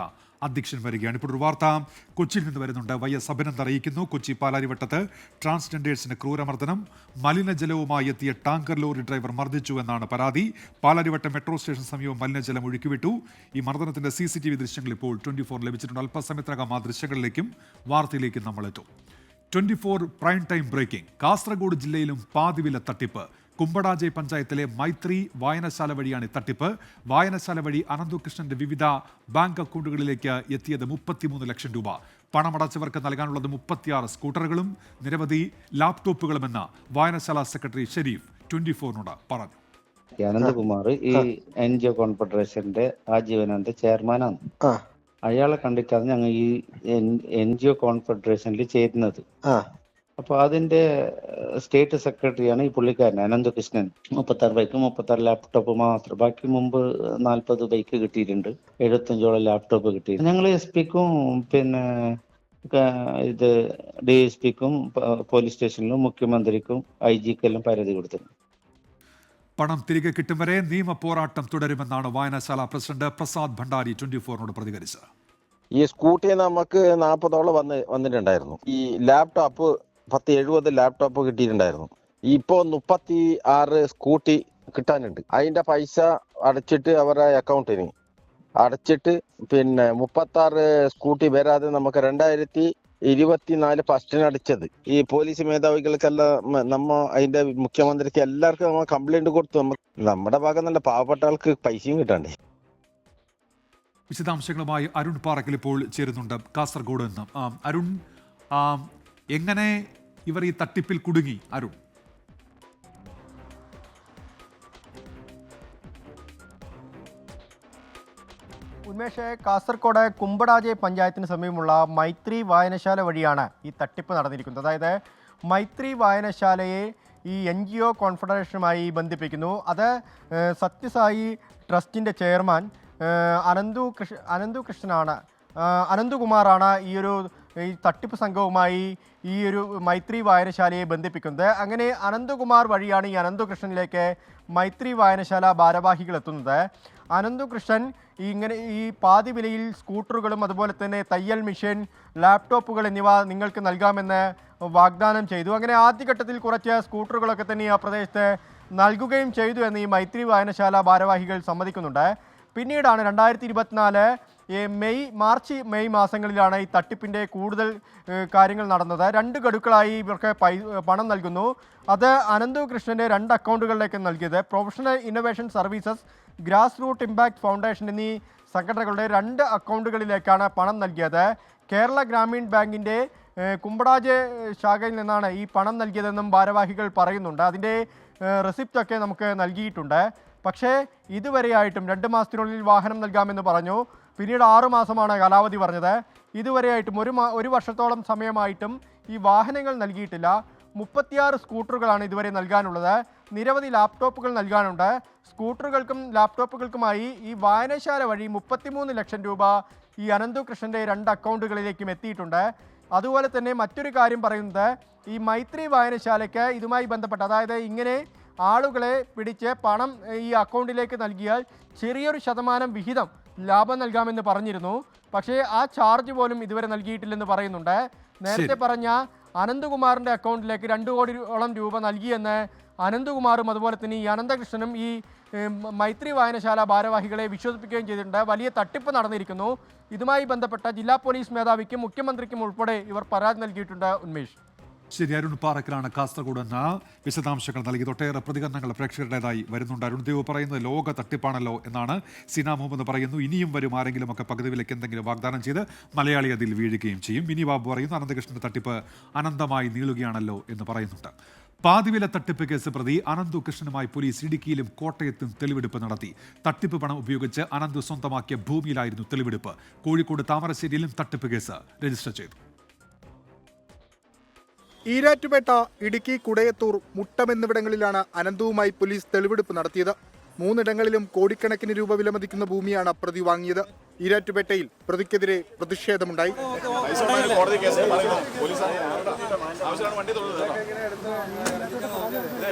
അധ്യക്ഷൻ വരികയാണ്. ഇപ്പോൾ ഒരു വാർത്ത കൊച്ചിയിൽ നിന്ന് വരുന്നുണ്ട്. YS അഭിനന്ദ് അറിയിക്കുന്നു. കൊച്ചി പാലാരിവട്ടത്ത് ട്രാൻസ്ജെൻഡേഴ്സിന് ക്രൂരമർദ്ദനം. മലിനജലവുമായി എത്തിയ ടാങ്കർ ലോറി ഡ്രൈവർ മർദ്ദിച്ചു എന്നാണ് പരാതി. പാലാരിവട്ടം മെട്രോ സ്റ്റേഷൻ സമീപം മലിനജലം ഒഴുക്കിവിട്ടു. ഈ മർദ്ദനത്തിന്റെ CCTV ദൃശ്യങ്ങൾ ഇപ്പോൾ 24 ലഭിച്ചിട്ടുണ്ട്. അല്പസമയത്തിനകം ആ ദൃശ്യങ്ങളിലേക്കും വാർത്തയിലേക്കും നമ്മൾ എത്തും. 24 പ്രൈം ടൈം ബ്രേക്കിംഗ്. കാസർഗോഡ് ജില്ലയിലും പാതിവില തട്ടിപ്പ്. കുമ്പടാജെ പഞ്ചായത്തിലെ മൈത്രി വായനശാല വഴിയാണ് തട്ടിപ്പ്. വായനശാല വഴി അനന്തുകൃഷ്ണന്റെ വിവിധ ബാങ്ക് അക്കൗണ്ടുകളിലേക്ക് എത്തിയത് 33 ലക്ഷം രൂപ. പണമടച്ചവർക്ക് നൽകാനുള്ളത് 36 സ്കൂട്ടറുകളും നിരവധി ലാപ്ടോപ്പുകളുമെന്ന് വായനശാല സെക്രട്ടറി ഷെരീഫ് 24നോട് പറഞ്ഞു. അനന്തകുമാർ ഈ NGO കോൺഫെഡറേഷന്റെ ആജീവനാന്ത ചെയർമാനാണ്. അയാളെ കണ്ടിട്ടാണ് ഞങ്ങൾ ഈ NGO കോൺഫെഡറേഷനിൽ ചേരുന്നത്. അപ്പൊ അതിന്റെ സ്റ്റേറ്റ് സെക്രട്ടറിയാണ് ഈ പുള്ളിക്കാരൻ അനന്തകൃഷ്ണൻ. 36 ബൈക്ക് 36 ലാപ്ടോപ്പ് മാത്രം. ബാക്കി മുമ്പ് 40 ബൈക്ക് കിട്ടിയിട്ടുണ്ട്, 75ഓളം ലാപ്ടോപ്പ് കിട്ടിയിട്ടുണ്ട്. ഞങ്ങൾ SP-ക്കും പിന്നെ ഇത് DSP-ക്കും പോലീസ് സ്റ്റേഷനിലും മുഖ്യമന്ത്രിക്കും IG-ക്കെല്ലാം പരാതി കൊടുത്തിട്ടുണ്ട്. പണം തിരികെ കിട്ടും വരെ നിയമ പോരാട്ടം തുടരുമെന്നാണ് വായനശാല പ്രസിഡന്റ് പ്രസാദ് ഭണ്ഡാരി 24നോട് പ്രതികരിച്ചത്. ഈ സ്കൂട്ടി നമുക്ക് 40ഓളം വന്നിട്ടുണ്ടായിരുന്നു. ഈ ലാപ്ടോപ്പ് 70 ലാപ്ടോപ്പ് കിട്ടിയിട്ടുണ്ടായിരുന്നു. ഇപ്പോൾ 36 സ്കൂട്ടി കിട്ടാനുണ്ട്. അതിന്റെ പൈസ അടച്ചിട്ട് അവരുടെ അക്കൗണ്ടിന് അടച്ചിട്ട് പിന്നെ 36 സ്കൂട്ടി വരാതെ നമുക്ക് 2024 ഫസ്റ്റിന് അടിച്ചത്. ഈ പോലീസ് മേധാവികൾക്കെല്ലാം നമ്മ അതിന്റെ മുഖ്യമന്ത്രിക്ക് എല്ലാവർക്കും നമ്മൾ കംപ്ലൈന്റ് കൊടുത്തു. നമ്മുടെ ഭാഗം നല്ല പാവപ്പെട്ട ആൾക്ക് പൈസയും കിട്ടണ്ടേ. വിശദാംശങ്ങളുമായി അരുൺ പാറക്കൽ ഇപ്പോൾ ചേരുന്നുണ്ട് കാസർഗോഡ് നിന്ന്. അരുൺ, എങ്ങനെ ഇവർ ഈ തട്ടിപ്പിൽ കുടുങ്ങി? അരുൺ, ഉന്മേഷ്, കാസർഗോഡ് കുമ്പടാജെ പഞ്ചായത്തിന് സമീപമുള്ള മൈത്രി വായനശാല വഴിയാണ് ഈ തട്ടിപ്പ് നടന്നിരിക്കുന്നത്. അതായത് മൈത്രി വായനശാലയെ ഈ NGO കോൺഫെഡറേഷനുമായി ബന്ധിപ്പിക്കുന്നു. അത് സത്യസായി ട്രസ്റ്റിൻ്റെ ചെയർമാൻ അനന്തുകുമാറാണ് ഈ തട്ടിപ്പ് സംഘവുമായി ഈ ഒരു മൈത്രി വായനശാലയെ ബന്ധിപ്പിക്കുന്നത്. അങ്ങനെ അനന്തുകുമാർ വഴിയാണ് ഈ അനന്തകൃഷ്ണനിലേക്ക് മൈത്രി വായനശാല ഭാരവാഹികൾ എത്തുന്നത്. അനന്തകൃഷ്ണൻ ഈ പാതി വിലയിൽ സ്കൂട്ടറുകളും അതുപോലെ തന്നെ തയ്യൽ മെഷീൻ, ലാപ്ടോപ്പുകൾ എന്നിവ നിങ്ങൾക്ക് നൽകാമെന്ന് വാഗ്ദാനം ചെയ്തു. അങ്ങനെ ആദ്യഘട്ടത്തിൽ കുറച്ച് സ്കൂട്ടറുകളൊക്കെ തന്നെ ആ പ്രദേശത്ത് നൽകുകയും ചെയ്തു എന്ന് ഈ മൈത്രി വായനശാല ഭാരവാഹികൾ സമ്മതിക്കുന്നുണ്ട്. പിന്നീടാണ് 2024 മാർച്ച് മെയ് മാസങ്ങളിലാണ് ഈ തട്ടിപ്പിൻ്റെ കൂടുതൽ കാര്യങ്ങൾ നടന്നത്. 2 ഗഡുക്കളായി ഇവർക്ക് പണം നൽകുന്നു. അത് അനന്തകൃഷ്ണൻ്റെ 2 അക്കൗണ്ടുകളിലേക്ക് നൽകിയത്. Professional innovation services, grass root impact foundation എന്നീ സംഘടനകളുടെ 2 അക്കൗണ്ടുകളിലേക്കാണ് പണം നൽകിയത്. കേരള ഗ്രാമീൺ ബാങ്കിൻ്റെ കുമ്പടാജെ ശാഖയിൽ നിന്നാണ് ഈ പണം നൽകിയതെന്നും ഭാരവാഹികൾ പറയുന്നുണ്ട്. അതിൻ്റെ റെസിപ്റ്റൊക്കെ നമുക്ക് നൽകിയിട്ടുണ്ട്. പക്ഷേ ഇതുവരെയായിട്ടും 2 മാസത്തിനുള്ളിൽ വാഹനം നൽകാമെന്ന് പറഞ്ഞു. പിന്നീട് 6 മാസമാണ് കാലാവധി പറഞ്ഞത്. ഇതുവരെയായിട്ടും ഒരു വർഷത്തോളം സമയമായിട്ടും ഈ വാഹനങ്ങൾ നൽകിയിട്ടില്ല. 36 സ്കൂട്ടറുകളാണ് ഇതുവരെ നൽകാനുള്ളത്. നിരവധി ലാപ്ടോപ്പുകൾ നൽകാനുണ്ട്. സ്കൂട്ടറുകൾക്കും ലാപ്ടോപ്പുകൾക്കുമായി ഈ വായനശാല വഴി 33 ലക്ഷം രൂപ ഈ അനന്തകൃഷ്ണൻ്റെ 2 അക്കൗണ്ടുകളിലേക്കും എത്തിയിട്ടുണ്ട്. അതുപോലെ തന്നെ മറ്റൊരു കാര്യം പറയുന്നത്, ഈ മൈത്രി വായനശാലയ്ക്ക് ഇതുമായി ബന്ധപ്പെട്ട്, അതായത് ഇങ്ങനെ ആളുകളെ പിടിച്ച് പണം ഈ അക്കൗണ്ടിലേക്ക് നൽകിയാൽ ചെറിയൊരു ശതമാനം വിഹിതം ലാഭം നൽകാമെന്ന് പറഞ്ഞിരുന്നു. പക്ഷേ ആ ചാർജ് പോലും ഇതുവരെ നൽകിയിട്ടില്ലെന്ന് പറയുന്നുണ്ട്. നേരത്തെ പറഞ്ഞ അനന്തകുമാറിൻ്റെ അക്കൗണ്ടിലേക്ക് 2 കോടിയോളം രൂപ നൽകിയെന്ന് അനന്തകുമാറും അതുപോലെ തന്നെ ഈ അനന്തകൃഷ്ണനും ഈ മൈത്രി വായനശാല ഭാരവാഹികളെ വിശ്വസിപ്പിക്കുകയും ചെയ്തിട്ടുണ്ട്. വലിയ തട്ടിപ്പ് നടന്നിരിക്കുന്നു. ഇതുമായി ബന്ധപ്പെട്ട ജില്ലാ പോലീസ് മേധാവിക്കും മുഖ്യമന്ത്രിക്കും ഉൾപ്പെടെ ഇവർ പരാതി നൽകിയിട്ടുണ്ട്. ഉന്മേഷ്, ശരി. അരുൺ പാറക്കലാണ് കാസർഗോഡ് എന്ന വിശദാംശങ്ങൾ നൽകി. ഒട്ടേറെ പ്രതികരണങ്ങൾ പ്രേക്ഷകരുടേതായി വരുന്നുണ്ട്. അരുൺ ദേവ് പറയുന്നത് ലോക തട്ടിപ്പാണല്ലോ എന്നാണ്. സീന മുഹമ്മദ് പറയുന്നു, ഇനിയും വരും ആരെങ്കിലും ഒക്കെ പകുതി വിലയ്ക്ക് എന്തെങ്കിലും വാഗ്ദാനം ചെയ്ത് മലയാളി അതിൽ വീഴുകയും ചെയ്യും. മിനി ബാബു പറയുന്നു, അനന്തകൃഷ്ണന്റെ തട്ടിപ്പ് അനന്തമായി നീളുകയാണല്ലോ എന്ന് പറയുന്നുണ്ട്. പാതിവില തട്ടിപ്പ് കേസ് പ്രതി അനന്തകൃഷ്ണനുമായി പോലീസ് ഇടുക്കിയിലും കോട്ടയത്തും തെളിവെടുപ്പ് നടത്തി. തട്ടിപ്പ് പണം ഉപയോഗിച്ച് അനന്തു സ്വന്തമാക്കിയ ഭൂമിയിലായിരുന്നു തെളിവെടുപ്പ്. കോഴിക്കോട് താമരശ്ശേരിയിലും തട്ടിപ്പ് കേസ് രജിസ്റ്റർ ചെയ്തു. ഈരാറ്റുപേട്ട, ഇടുക്കി കുടയത്തൂർ, മുട്ടം എന്നിവിടങ്ങളിലാണ് അനന്തുവുമായി പോലീസ് തെളിവെടുപ്പ് നടത്തിയത്. മൂന്നിടങ്ങളിലും കോടിക്കണക്കിന് രൂപ വിലമതിക്കുന്ന ഭൂമിയാണ് പ്രതി വാങ്ങിയത്. ഈരാറ്റുപേട്ടയിൽ പ്രതിക്കെതിരെ പ്രതിഷേധമുണ്ടായി.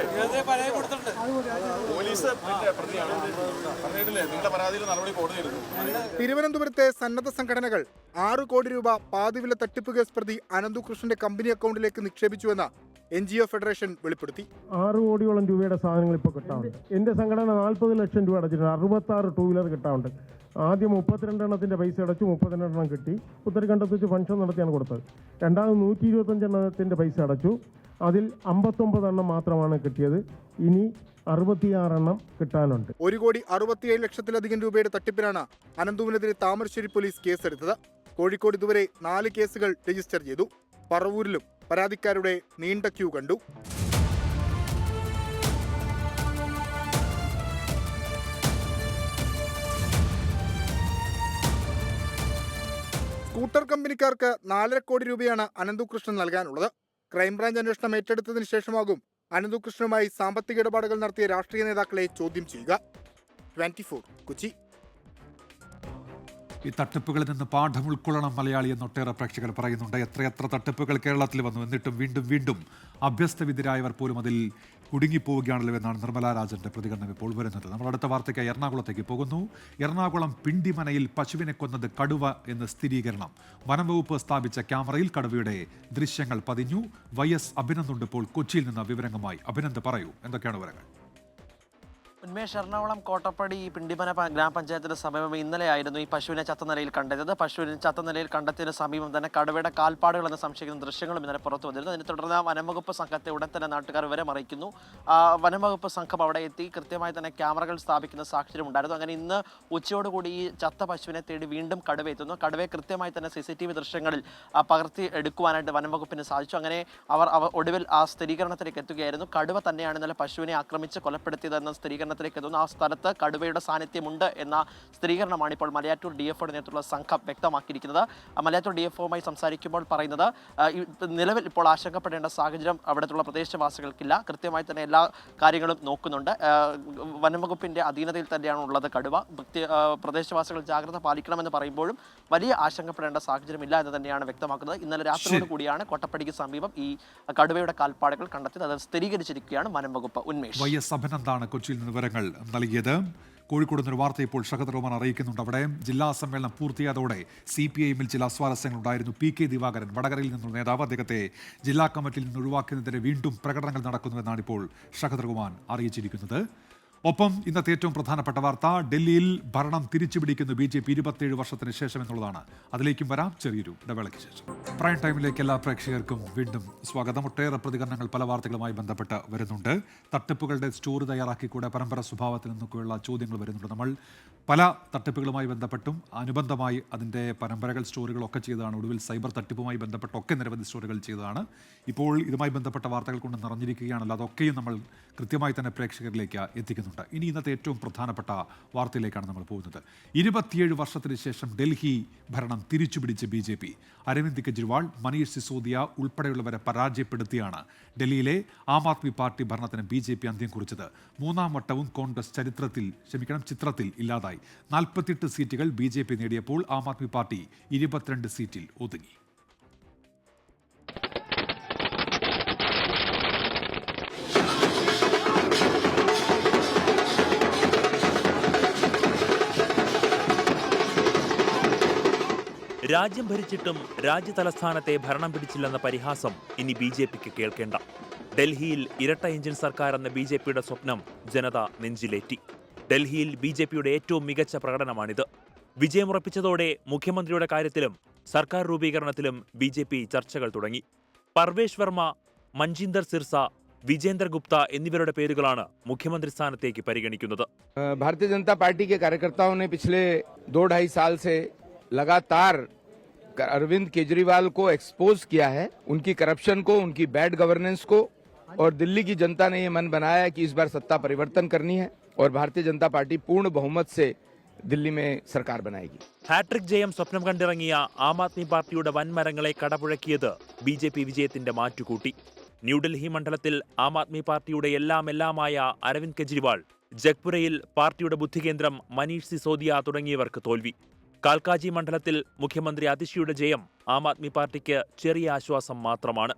തിരുവനന്തപുരത്തെ സന്നദ്ധ സംഘടനകൾ 6 കോടി രൂപ പാതിവില തട്ടിപ്പ് കേസ് പ്രതി അനന്തുകൃഷ്ണന്റെ കമ്പനി അക്കൗണ്ടിലേക്ക് നിക്ഷേപിച്ചുവെന്ന് NGO ഫെഡറേഷൻ വെളിപ്പെടുത്തി. 6 കോടിയോളം രൂപയുടെ സാധനങ്ങൾ ഇപ്പോൾ കിട്ടാറുണ്ട്. എന്റെ സംഘടന 40 ലക്ഷം രൂപ അടച്ചിട്ടുണ്ട്. 66 ടൂ വീലർ കിട്ടാറുണ്ട്. ആദ്യം 32 എണ്ണത്തിന്റെ പൈസ അടച്ചു, 32 എണ്ണം കിട്ടി. ഉത്തരകണ്ഠത്ത് വെച്ച് ഫംഗ്ഷൻ നടത്തിയാണ് കൊടുത്തത്. രണ്ടാമത് 125 എണ്ണത്തിന്റെ പൈസ അടച്ചു. അതിൽ 59 എണ്ണം മാത്രമാണ് കിട്ടിയത്. ഇനി 66 എണ്ണം കിട്ടാനുണ്ട്. 1,67,00,000 രൂപയുടെ തട്ടിപ്പിനാണ് അനന്തുവിനെതിരെ താമരശ്ശേരി പോലീസ് കേസെടുത്തത്. കോഴിക്കോട് ഇതുവരെ 4 കേസുകൾ രജിസ്റ്റർ ചെയ്തു. പറവൂരിലും പരാതിക്കാരുടെ നീണ്ട ക്യൂ കണ്ടു. സ്കൂട്ടർ കമ്പനിക്കാർക്ക് 4.5 കോടി രൂപയാണ് അനന്തുകൃഷ്ണൻ നൽകാനുള്ളത്. ക്രൈംബ്രാഞ്ച് അന്വേഷണം ഏറ്റെടുത്തതിന് ശേഷമാകും അനന്തുകൃഷ്ണനുമായി സാമ്പത്തിക ഇടപാടുകൾ നടത്തിയ രാഷ്ട്രീയ നേതാക്കളെ ചോദ്യം ചെയ്യുക. 24 കൊച്ചി. ഈ തട്ടിപ്പുകളിൽ നിന്ന് പാഠം ഉൾക്കൊള്ളണം മലയാളി എന്നൊട്ടേറെ പ്രേക്ഷകർ പറയുന്നുണ്ട്. എത്രയെത്ര തട്ടിപ്പുകൾ കേരളത്തിൽ വന്നു, എന്നിട്ടും വീണ്ടും അഭ്യസ്തവിദ്യരായവർ പോലും അതിൽ കുടുങ്ങിപ്പോവുകയാണല്ലോ എന്നാണ് നിർമ്മലാ രാജന്റെ പ്രതികരണം ഇപ്പോൾ വരുന്നത്. നമ്മൾ അടുത്ത വാർത്തയ്ക്കായി എറണാകുളത്തേക്ക് പോകുന്നു. എറണാകുളം പിണ്ടിമനയിൽ പശുവിനെ കൊന്നത് കടുവ എന്ന് സ്ഥിരീകരണം. വനംവകുപ്പ് സ്ഥാപിച്ച ക്യാമറയിൽ കടുവയുടെ ദൃശ്യങ്ങൾ പതിഞ്ഞു. YS അഭിനന്ദുണ്ട് ഇപ്പോൾ കൊച്ചിയിൽ നിന്ന് വിവരങ്ങളുമായി. അഭിനന്ദ്, പറയൂ, എന്തൊക്കെയാണ് വിവരങ്ങൾ? ഉന്മേഷ്, എറണാകുളം കോട്ടപ്പടി പിണ്ടിമന ഗ്രാമപഞ്ചായത്തിന് സമീപം ഇന്നലെയായിരുന്നു ഈ പശുവിനെ ചത്ത നിലയിൽ കണ്ടെത്തിയത്. പശുവിനെ ചത്ത നിലയിൽ കണ്ടെത്തിയതിന് സമീപം തന്നെ കടുവയുടെ കാൽപ്പാടുകൾ എന്ന് സംശയിക്കുന്ന ദൃശ്യങ്ങളും ഇന്നലെ പുറത്തു വന്നിരുന്നു. അതിനെ തുടർന്ന് വനംവകുപ്പ് സംഘത്തെ ഉടൻ തന്നെ നാട്ടുകാർ വിവരം അറിയിക്കുന്നു. വനംവകുപ്പ് സംഘം അവിടെ എത്തി കൃത്യമായി തന്നെ ക്യാമറകൾ സ്ഥാപിക്കുന്ന സാഹചര്യം ഉണ്ടായിരുന്നു. അങ്ങനെ ഇന്ന് ഉച്ചയോടുകൂടി ഈ ചത്ത പശുവിനെ തേടി വീണ്ടും കടുവ എത്തുന്നു. കടുവയെ കൃത്യമായി തന്നെ CCTV ദൃശ്യങ്ങളിൽ പകർത്തി എടുക്കുവാനായിട്ട് വനംവകുപ്പിന് സാധിച്ചു. അങ്ങനെ അവർ ഒടുവിൽ ആ സ്ഥിരീകരണത്തിലേക്ക് എത്തുകയായിരുന്നു. കടുവ തന്നെയാണ് ഇന്നലെ പശുവിനെ ആക്രമിച്ച് കൊലപ്പെടുത്തിയതെന്ന സ്ഥിരീകരണത്തിലേക്ക് എത്തുന്നു. ആ സ്ഥലത്ത് കടുവയുടെ സാന്നിധ്യമുണ്ട് എന്ന സ്ഥിരീകരണമാണ് ഇപ്പോൾ മലയാറ്റൂർ DFOയുടെ നേതൃത്വത്തിലുള്ള സംഘം വ്യക്തമാക്കിയിരിക്കുന്നത്. മലയാറ്റൂർ DFOയുമായി സംസാരിക്കുമ്പോൾ പറയുന്നത് നിലവിൽ ഇപ്പോൾ ആശങ്കപ്പെടേണ്ട സാഹചര്യം അവിടുത്തെ പ്രദേശവാസികൾക്കില്ല. കൃത്യമായി തന്നെ എല്ലാ കാര്യങ്ങളും നോക്കുന്നുണ്ട്. വനംവകുപ്പിന്റെ അധീനതയിൽ തന്നെയാണ് ഉള്ളത് കടുവ. പ്രദേശവാസികൾ ജാഗ്രത പാലിക്കണമെന്ന് പറയുമ്പോഴും വലിയ ആശങ്കപ്പെടേണ്ട സാഹചര്യമില്ല എന്ന് തന്നെയാണ് വ്യക്തമാക്കുന്നത്. ഇന്നലെ രാത്രിയോട് കൂടിയാണ് കോട്ടപ്പടിക്ക് സമീപം ഈ കടുവയുടെ കാൽപ്പാടുകൾ കണ്ടെത്തിയത്. അത് സ്ഥിരീകരിച്ചിരിക്കുകയാണ് വനംവകുപ്പ്. ഉന്മേഷ്. YS അഭിനന്ദാണ് കൊച്ചിയിൽ നിന്ന് വിവരങ്ങൾ നൽകിയത്. കോഴിക്കോട് നിന്നൊരു വാർത്ത ഇപ്പോൾ ഷഹദ് റഹ്മാൻ അറിയിക്കുന്നുണ്ട്. അവിടെ ജില്ലാ സമ്മേളനം പൂർത്തിയായതോടെ CPI-ൽ ചില അസ്വാരസ്യങ്ങളുണ്ടായിരുന്നു. PK ദിവാകരൻ, വടകരയിൽ നിന്നുള്ള നേതാവ്, അദ്ദേഹത്തെ ജില്ലാ കമ്മിറ്റിയിൽ നിന്ന് ഒഴിവാക്കിയതിനെതിരെ വീണ്ടും പ്രകടനങ്ങൾ നടക്കുന്നുവെന്നാണ് ഇപ്പോൾ ഷഹദ് റഹ്മാൻ അറിയിച്ചിരിക്കുന്നത്. ഒപ്പം ഇന്നത്തെ ഏറ്റവും പ്രധാനപ്പെട്ട വാർത്ത, ഡൽഹിയിൽ ഭരണം തിരിച്ചുപിടിക്കുന്നു BJP 27 വർഷത്തിന് ശേഷം എന്നുള്ളതാണ്. അതിലേക്കും വരാം ചെറിയൊരു ഇടവേളയ്ക്ക് ശേഷം. പ്രൈം ടൈമിലേക്ക് എല്ലാ പ്രേക്ഷകർക്കും വീണ്ടും സ്വാഗതം. ഒട്ടേറെ പ്രതികരണങ്ങൾ പല വാർത്തകളുമായി ബന്ധപ്പെട്ട് വരുന്നുണ്ട്. തട്ടിപ്പുകളുടെ സ്റ്റോറി തയ്യാറാക്കിക്കൂടെ പരമ്പര സ്വഭാവത്തിൽ നിന്നൊക്കെയുള്ള ചോദ്യങ്ങൾ വരുന്നുണ്ട്. നമ്മൾ പല തട്ടിപ്പുകളുമായി ബന്ധപ്പെട്ടും അനുബന്ധമായി അതിൻ്റെ പരമ്പരകൾ സ്റ്റോറികളൊക്കെ ചെയ്തതാണ്. ഒടുവിൽ സൈബർ തട്ടിപ്പുമായി ബന്ധപ്പെട്ടൊക്കെ നിരവധി സ്റ്റോറികൾ ചെയ്തതാണ്. ഇപ്പോൾ ഇതുമായി ബന്ധപ്പെട്ട വാർത്തകൾ കൊണ്ട് നിറഞ്ഞിരിക്കുകയാണല്ലോ. അതൊക്കെയും നമ്മൾ കൃത്യമായി തന്നെ പ്രേക്ഷകരിലേക്ക് എത്തിക്കുന്നുണ്ട്. ഇനി ഇന്നത്തെ ഏറ്റവും പ്രധാനപ്പെട്ട വാർത്തയിലേക്കാണ് നമ്മൾ പോകുന്നത്. 27 വർഷത്തിന് ശേഷം ഡൽഹി ഭരണം തിരിച്ചുപിടിച്ച BJP. അരവിന്ദ് കെജ്രിവാൾ, മനീഷ് സിസോദിയ ഉൾപ്പെടെയുള്ളവരെ പരാജയപ്പെടുത്തിയാണ് ഡൽഹിയിലെ ആം ആദ്മി പാർട്ടി ഭരണത്തിന് BJP അന്ത്യം കുറിച്ചത്. 3ാം വട്ടവും കോൺഗ്രസ് ചിത്രത്തിൽ ഇല്ലാതായി. 48 സീറ്റുകൾ BJP നേടിയപ്പോൾ ആം ആദ്മി പാർട്ടി 22 സീറ്റിൽ ഒതുങ്ങി. രാജ്യം ഭരിച്ചിട്ടും രാജ്യതലസ്ഥാനത്തെ ഭരണം പിടിച്ചില്ലെന്ന പരിഹാസം ഇനി BJPക്ക് കേൾക്കേണ്ട. ഡൽഹിയിൽ ഇരട്ട എഞ്ചിൻ സർക്കാർ എന്ന BJPയുടെ സ്വപ്നം ജനത നെഞ്ചിലേറ്റി. ഡൽഹിയിൽ BJPയുടെ ഏറ്റവും മികച്ച പ്രകടനമാണിത്. വിജയമുറപ്പിച്ചതോടെ മുഖ്യമന്ത്രിയുടെ കാര്യത്തിലും സർക്കാർ രൂപീകരണത്തിലും BJP ചർച്ചകൾ തുടങ്ങി. പർവേഷ് വർമ്മ, മഞ്ജീന്ദർ സിർസ, വിജേന്ദർ ഗുപ്ത എന്നിവരുടെ പേരുകളാണ് മുഖ്യമന്ത്രി സ്ഥാനത്തേക്ക് പരിഗണിക്കുന്നത്. भारतीय जनता पार्टी के कार्यकर्ताओं ने पिछले 2-2.5 साल से लगातार अरविंद केजरीवाल को एक्सपोज किया है, उनकी करप्शन को, उनकी बैड गवर्नेंस को, और दिल्ली की जनता ने ये मन बनाया है कि इस बार सत्ता परिवर्तन करनी है और भारतीय जनता पार्टी पूर्ण बहुमत से दिल्ली में सरकार बनाएगी. ഹാട്രിക് ജയം സ്വപ്നം കണ്ടിറങ്ങിയ ആം ആദ്മി പാർട്ടിയുടെ വൻമരങ്ങളെ കടപുഴക്കിയത് BJP വിജയത്തിന്റെ മാറ്റുകൂട്ടി. ന്യൂഡൽഹി മണ്ഡലത്തിൽ ആം ആദ്മി പാർട്ടിയുടെ എല്ലാമായ അരവിന്ദ് കെജ്രിവാൾ ജഗ്പുരയിൽ പാർട്ടിയുടെ ബുദ്ധികേന്ദ്രം മനീഷ് സിസോദിയ തുടങ്ങിയവർക്ക് തോൽവി. കാൽക്കാജി മണ്ഡലത്തിൽ മുഖ്യമന്ത്രി അതിഷിയുടെ ജയം ആം ആദ്മി പാർട്ടിക്ക് ചെറിയ ആശ്വാസം മാത്രമാണ്.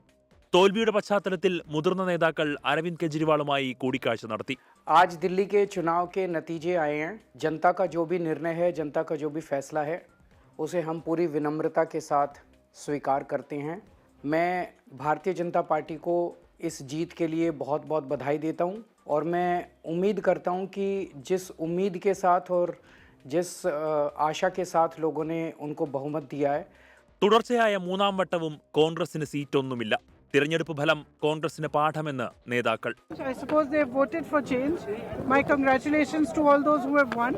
തോൽവിയുടെ പശ്ചാത്തലത്തിൽ മുതിർന്ന നേതാക്കൾ അരവിന്ദ് കെജ്രിവാളുമായി കൂടിക്കാഴ്ച നടത്തി. आज दिल्ली के चुनाव के नतीजे आए हैं. जनता का जो भी निर्णय है, जनता का जो भी फैसला है, उसे हम पूरी विनम्रता के साथ स्वीकार करते हैं. मैं भारतीय जनता पार्टी को इस जीत के लिए बहुत बहुत बधाई देता हूं और मैं उम्मीद करता हूं कि जिस उम्मीद के साथ और जिस आशा के साथ लोगों ने उनको बहुमत दिया है. തുടർച്ചയായ മൂന്നാം വട്ടവും കോൺഗ്രസിന് സീറ്റൊന്നുമില്ല. തിരഞ്ഞെടുപ്പ് ഫലം കോൺഗ്രസിന് പാഠമെന്ന് നേതാക്കൾ. I suppose they have voted for change. My congratulations to all those who have won.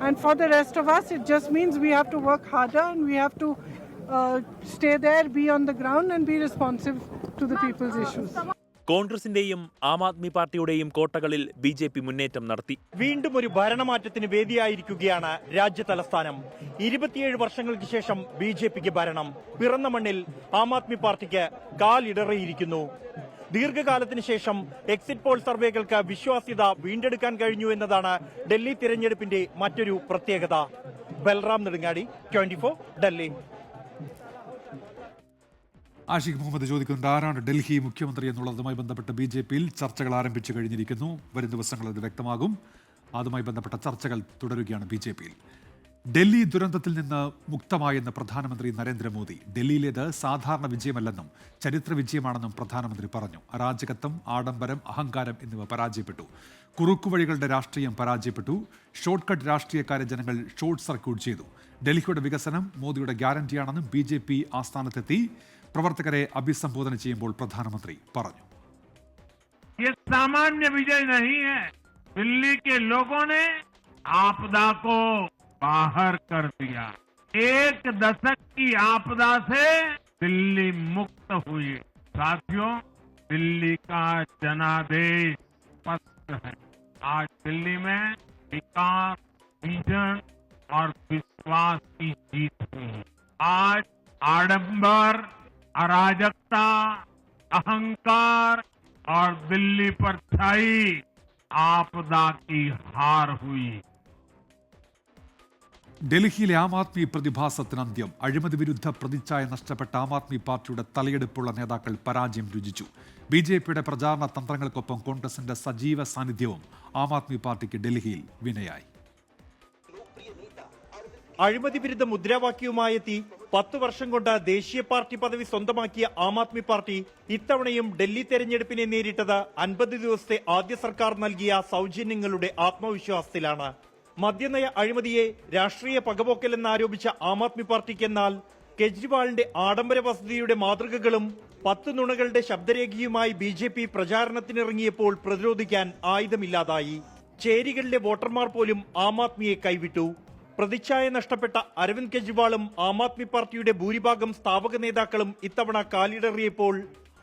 And for the rest of us, it just means we have to work harder and we have to stay there, be on the ground and be responsive to the people's issues. കോൺഗ്രസിന്റെയും ആം ആദ്മി പാർട്ടിയുടെയും കോട്ടകളിൽ BJP. മുന്നേറ്റം നടത്തി. വീണ്ടും ഒരു ഭരണമാറ്റത്തിന് വേദിയായിരിക്കുകയാണ് രാജ്യ തലസ്ഥാനം. 27 വർഷങ്ങൾക്ക് ശേഷം ബി.ജെ.പിക്ക് ഭരണം. പിറന്ന മണ്ണിൽ ആം ആദ്മി പാർട്ടിക്ക് കാലിടറിയിരിക്കുന്നു. ദീർഘകാലത്തിന് ശേഷം എക്സിറ്റ് പോൾ സർവേകൾക്ക് വിശ്വാസ്യത വീണ്ടെടുക്കാൻ കഴിഞ്ഞു എന്നതാണ് ഡൽഹി തിരഞ്ഞെടുപ്പിന്റെ മറ്റൊരു പ്രത്യേകത. ബൽറാം നെടുങ്ങാടി, 24, ഡൽഹി. ആഷിഖ് മുഹമ്മദ് ചോദിക്കുന്നുണ്ട്, ആരാണ് ഡൽഹി മുഖ്യമന്ത്രി എന്നുള്ളതുമായി ബന്ധപ്പെട്ട് ബി.ജെ.പിയിൽ ചർച്ചകൾ ആരംഭിച്ചു കഴിഞ്ഞിരിക്കുന്നു. വരും ദിവസങ്ങളിൽ അത് വ്യക്തമാകും. അതുമായി ബന്ധപ്പെട്ട ചർച്ചകൾ തുടരുകയാണ് ബി.ജെ.പിയിൽ. ഡൽഹി ദുരന്തത്തിൽ നിന്ന് മുക്തമായെന്ന് പ്രധാനമന്ത്രി നരേന്ദ്രമോദി. ഡൽഹിയിലേത് സാധാരണ വിജയമല്ലെന്നും ചരിത്ര വിജയമാണെന്നും പ്രധാനമന്ത്രി പറഞ്ഞു. അരാജകത്വം, ആഡംബരം, അഹങ്കാരം എന്നിവ പരാജയപ്പെട്ടു. കുറുക്കുവഴികളുടെ രാഷ്ട്രീയം പരാജയപ്പെട്ടു. ഷോർട്ട് കട്ട് രാഷ്ട്രീയക്കാരെ ജനങ്ങൾ ഷോർട്ട് സർക്യൂട്ട് ചെയ്തു. ഡൽഹിയുടെ വികസനം മോദിയുടെ ഗ്യാരണ്ടിയാണെന്നും ബി.ജെ.പി. ആസ്ഥാനത്തെത്തി പ്രവർത്തകരെ അഭിസംബോധന ചെയ്യുമ്പോൾ പ്രധാനമന്ത്രി പറഞ്ഞു. സാമാന്യ വിജയ് नहीं है. दिल्ली के लोगों ने आपदा को बाहर कर दिया. एक दशक की आपदा से दिल्ली मुक्त हुई. साथियों, दिल्ली का जनादेश स्पष्ट है. आज दिल्ली में विकास, विजन और विश्वास की जीत हुई. आज आडंबर, अराजकता, अहंकार और दिल्ली पर छाई आपदा की हार हुई. ഡൽഹിയിലെ ആം ആദ്മി പ്രതിഭാസത്തിന് അന്ത്യം. അഴിമതി വിരുദ്ധ പ്രതിച്ഛായ നഷ്ടപ്പെട്ട ആം ആദ്മി പാർട്ടിയുടെ തലയെടുപ്പുള്ള നേതാക്കൾ പരാജയം രുചിച്ചു. ബി.ജെ.പിയുടെ പ്രചാരണ തന്ത്രങ്ങൾക്കൊപ്പം കോൺഗ്രസിന്റെ സജീവ സാന്നിധ്യവും ആം ആദ്മി പാർട്ടിക്ക് ഡൽഹിയിൽ വിനയായി. അഴിമതി വിരുദ്ധ മുദ്രാവാക്യവുമായെത്തി 10 വർഷം കൊണ്ട് ദേശീയ പാർട്ടി പദവി സ്വന്തമാക്കിയ ആം ആദ്മി പാർട്ടി ഇത്തവണയും ഡൽഹി തെരഞ്ഞെടുപ്പിനെ നേരിട്ടത് 50 ദിവസത്തെ ആദ്യ സർക്കാർ നൽകിയ സൗജന്യങ്ങളുടെ ആത്മവിശ്വാസത്തിലാണ്. മദ്യനയ അഴിമതിയെ രാഷ്ട്രീയ പകപോക്കലെന്നാരോപിച്ച ആം ആദ്മി പാർട്ടിക്ക് എന്നാൽ കെജ്രിവാളിന്റെ ആഡംബര വസതിയുടെ മാതൃകകളും 10 നുണകളുടെ ശബ്ദരേഖയുമായി ബി.ജെ.പി. പ്രചാരണത്തിനിറങ്ങിയപ്പോൾ പ്രതിരോധിക്കാൻ ആയുധമില്ലാതായി. ചേരികളിലെ വോട്ടർമാർ പോലും ആം ആദ്മിയെ കൈവിട്ടു. പ്രതിച്ഛായ നഷ്ടപ്പെട്ട അരവിന്ദ് കെജ്രിവാളും ആം ആദ്മി പാർട്ടിയുടെ ഭൂരിഭാഗം സ്ഥാപക നേതാക്കളും ഇത്തവണ കാലിടറിയപ്പോൾ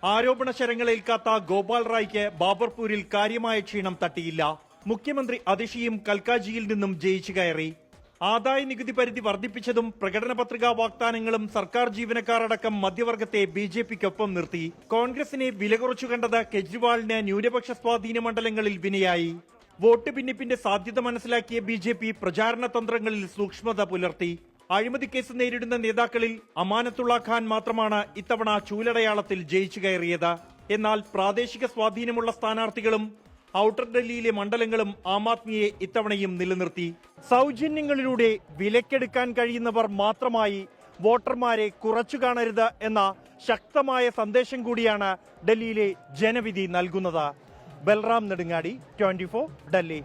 ആരോപണ ശരങ്ങളേൽക്കാത്ത ഗോപാൽ റായ്ക്ക് ബാബർപൂരിൽ കാര്യമായ ക്ഷീണം തട്ടിയില്ല. മുഖ്യമന്ത്രി അതിഷിയും കൽക്കാജിയിൽ നിന്നും ജയിച്ചു കയറി. ആദായ നികുതി പരിധി വർദ്ധിപ്പിച്ചതും പ്രകടന പത്രികാ വാഗ്ദാനങ്ങളും സർക്കാർ ജീവനക്കാർ അടക്കം മധ്യവർഗത്തെ ബി.ജെ.പിക്കൊപ്പം നിർത്തി. കോൺഗ്രസിനെ വില കുറച്ചു കണ്ടത് കെജ്രിവാളിന് ന്യൂനപക്ഷ സ്വാധീന മണ്ഡലങ്ങളിൽ വിനയായി. വോട്ട് ഭിന്നിപ്പിന്റെ സാധ്യത മനസ്സിലാക്കിയ ബി.ജെ.പി. പ്രചാരണ തന്ത്രങ്ങളിൽ സൂക്ഷ്മത പുലർത്തി. അഴിമതി കേസ് നേരിടുന്ന നേതാക്കളിൽ അമാനത്തുള്ള ഖാൻ മാത്രമാണ് ഇത്തവണ ചൂലടയാളത്തിൽ ജയിച്ചു കയറിയത്. എന്നാൽ പ്രാദേശിക സ്വാധീനമുള്ള സ്ഥാനാർത്ഥികളും ഔട്ടർ ഡൽഹിയിലെ മണ്ഡലങ്ങളും ആം ആദ്മിയെ ഇത്തവണയും നിലനിർത്തി. സൗജന്യങ്ങളിലൂടെ വിലക്കെടുക്കാൻ കഴിയുന്നവർ മാത്രമായി വോട്ടർമാരെ കുറച്ചു കാണരുത് എന്ന ശക്തമായ സന്ദേശം കൂടിയാണ് ഡൽഹിയിലെ ജനവിധി നൽകുന്നത്. ബൽറാം നെടുങ്ങാടി, 24, ഡൽഹി.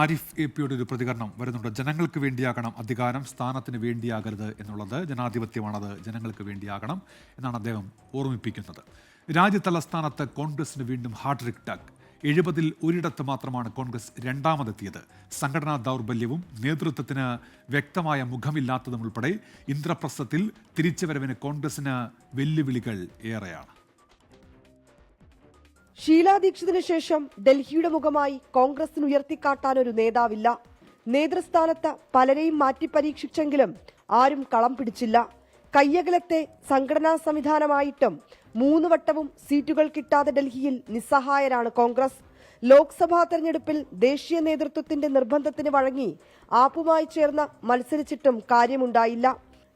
ആരിഫ് എ.പിയുടെ ഒരു പ്രതികരണം വരുന്നുണ്ട്. ജനങ്ങൾക്ക് വേണ്ടിയാകണം അധികാരം, സ്ഥാനത്തിന് വേണ്ടിയാകരുത് എന്നുള്ളത് ജനാധിപത്യമാണത്, ജനങ്ങൾക്ക് വേണ്ടിയാകണം എന്നാണ് അദ്ദേഹം ഓർമ്മിപ്പിക്കുന്നത്. രാജ്യതലസ്ഥാനത്ത് കോൺഗ്രസിന് വീണ്ടും ഹാട്രിക് ടഗ്. 70-ൽ ഒരിടത്ത് മാത്രമാണ് കോൺഗ്രസ് രണ്ടാമതെത്തിയത്. സംഘടനാ ദൗർബല്യവും നേതൃത്വത്തിന് വ്യക്തമായ മുഖമില്ലാത്തതും ഉൾപ്പെടെ ഇന്ദ്രപ്രസ്ഥത്തിൽ തിരിച്ചുവരവിന് കോൺഗ്രസിന് വെല്ലുവിളികൾ ഏറെയാണ്. ഷീലാ ദീക്ഷിതിന് ശേഷം ഡൽഹിയുടെ മുഖമായി കോൺഗ്രസിന് ഉയർത്തിക്കാട്ടാനൊരു നേതാവില്ല. നേതൃസ്ഥാനത്ത് പലരെയും മാറ്റിപ്പരീക്ഷിച്ചെങ്കിലും ആരും കളം പിടിച്ചില്ല. കയ്യകലത്തെ സംഘടനാ സംവിധാനമായിട്ടും 3 വട്ടവും സീറ്റുകൾ കിട്ടാതെ ഡൽഹിയിൽ നിസ്സഹായരാണ് കോൺഗ്രസ്. ലോക്സഭാ തെരഞ്ഞെടുപ്പിൽ ദേശീയ നേതൃത്വത്തിന്റെ നിർബന്ധത്തിന് വഴങ്ങി ആപ്പുമായി ചേർന്ന് മത്സരിച്ചിട്ടും കാര്യമുണ്ടായില്ല.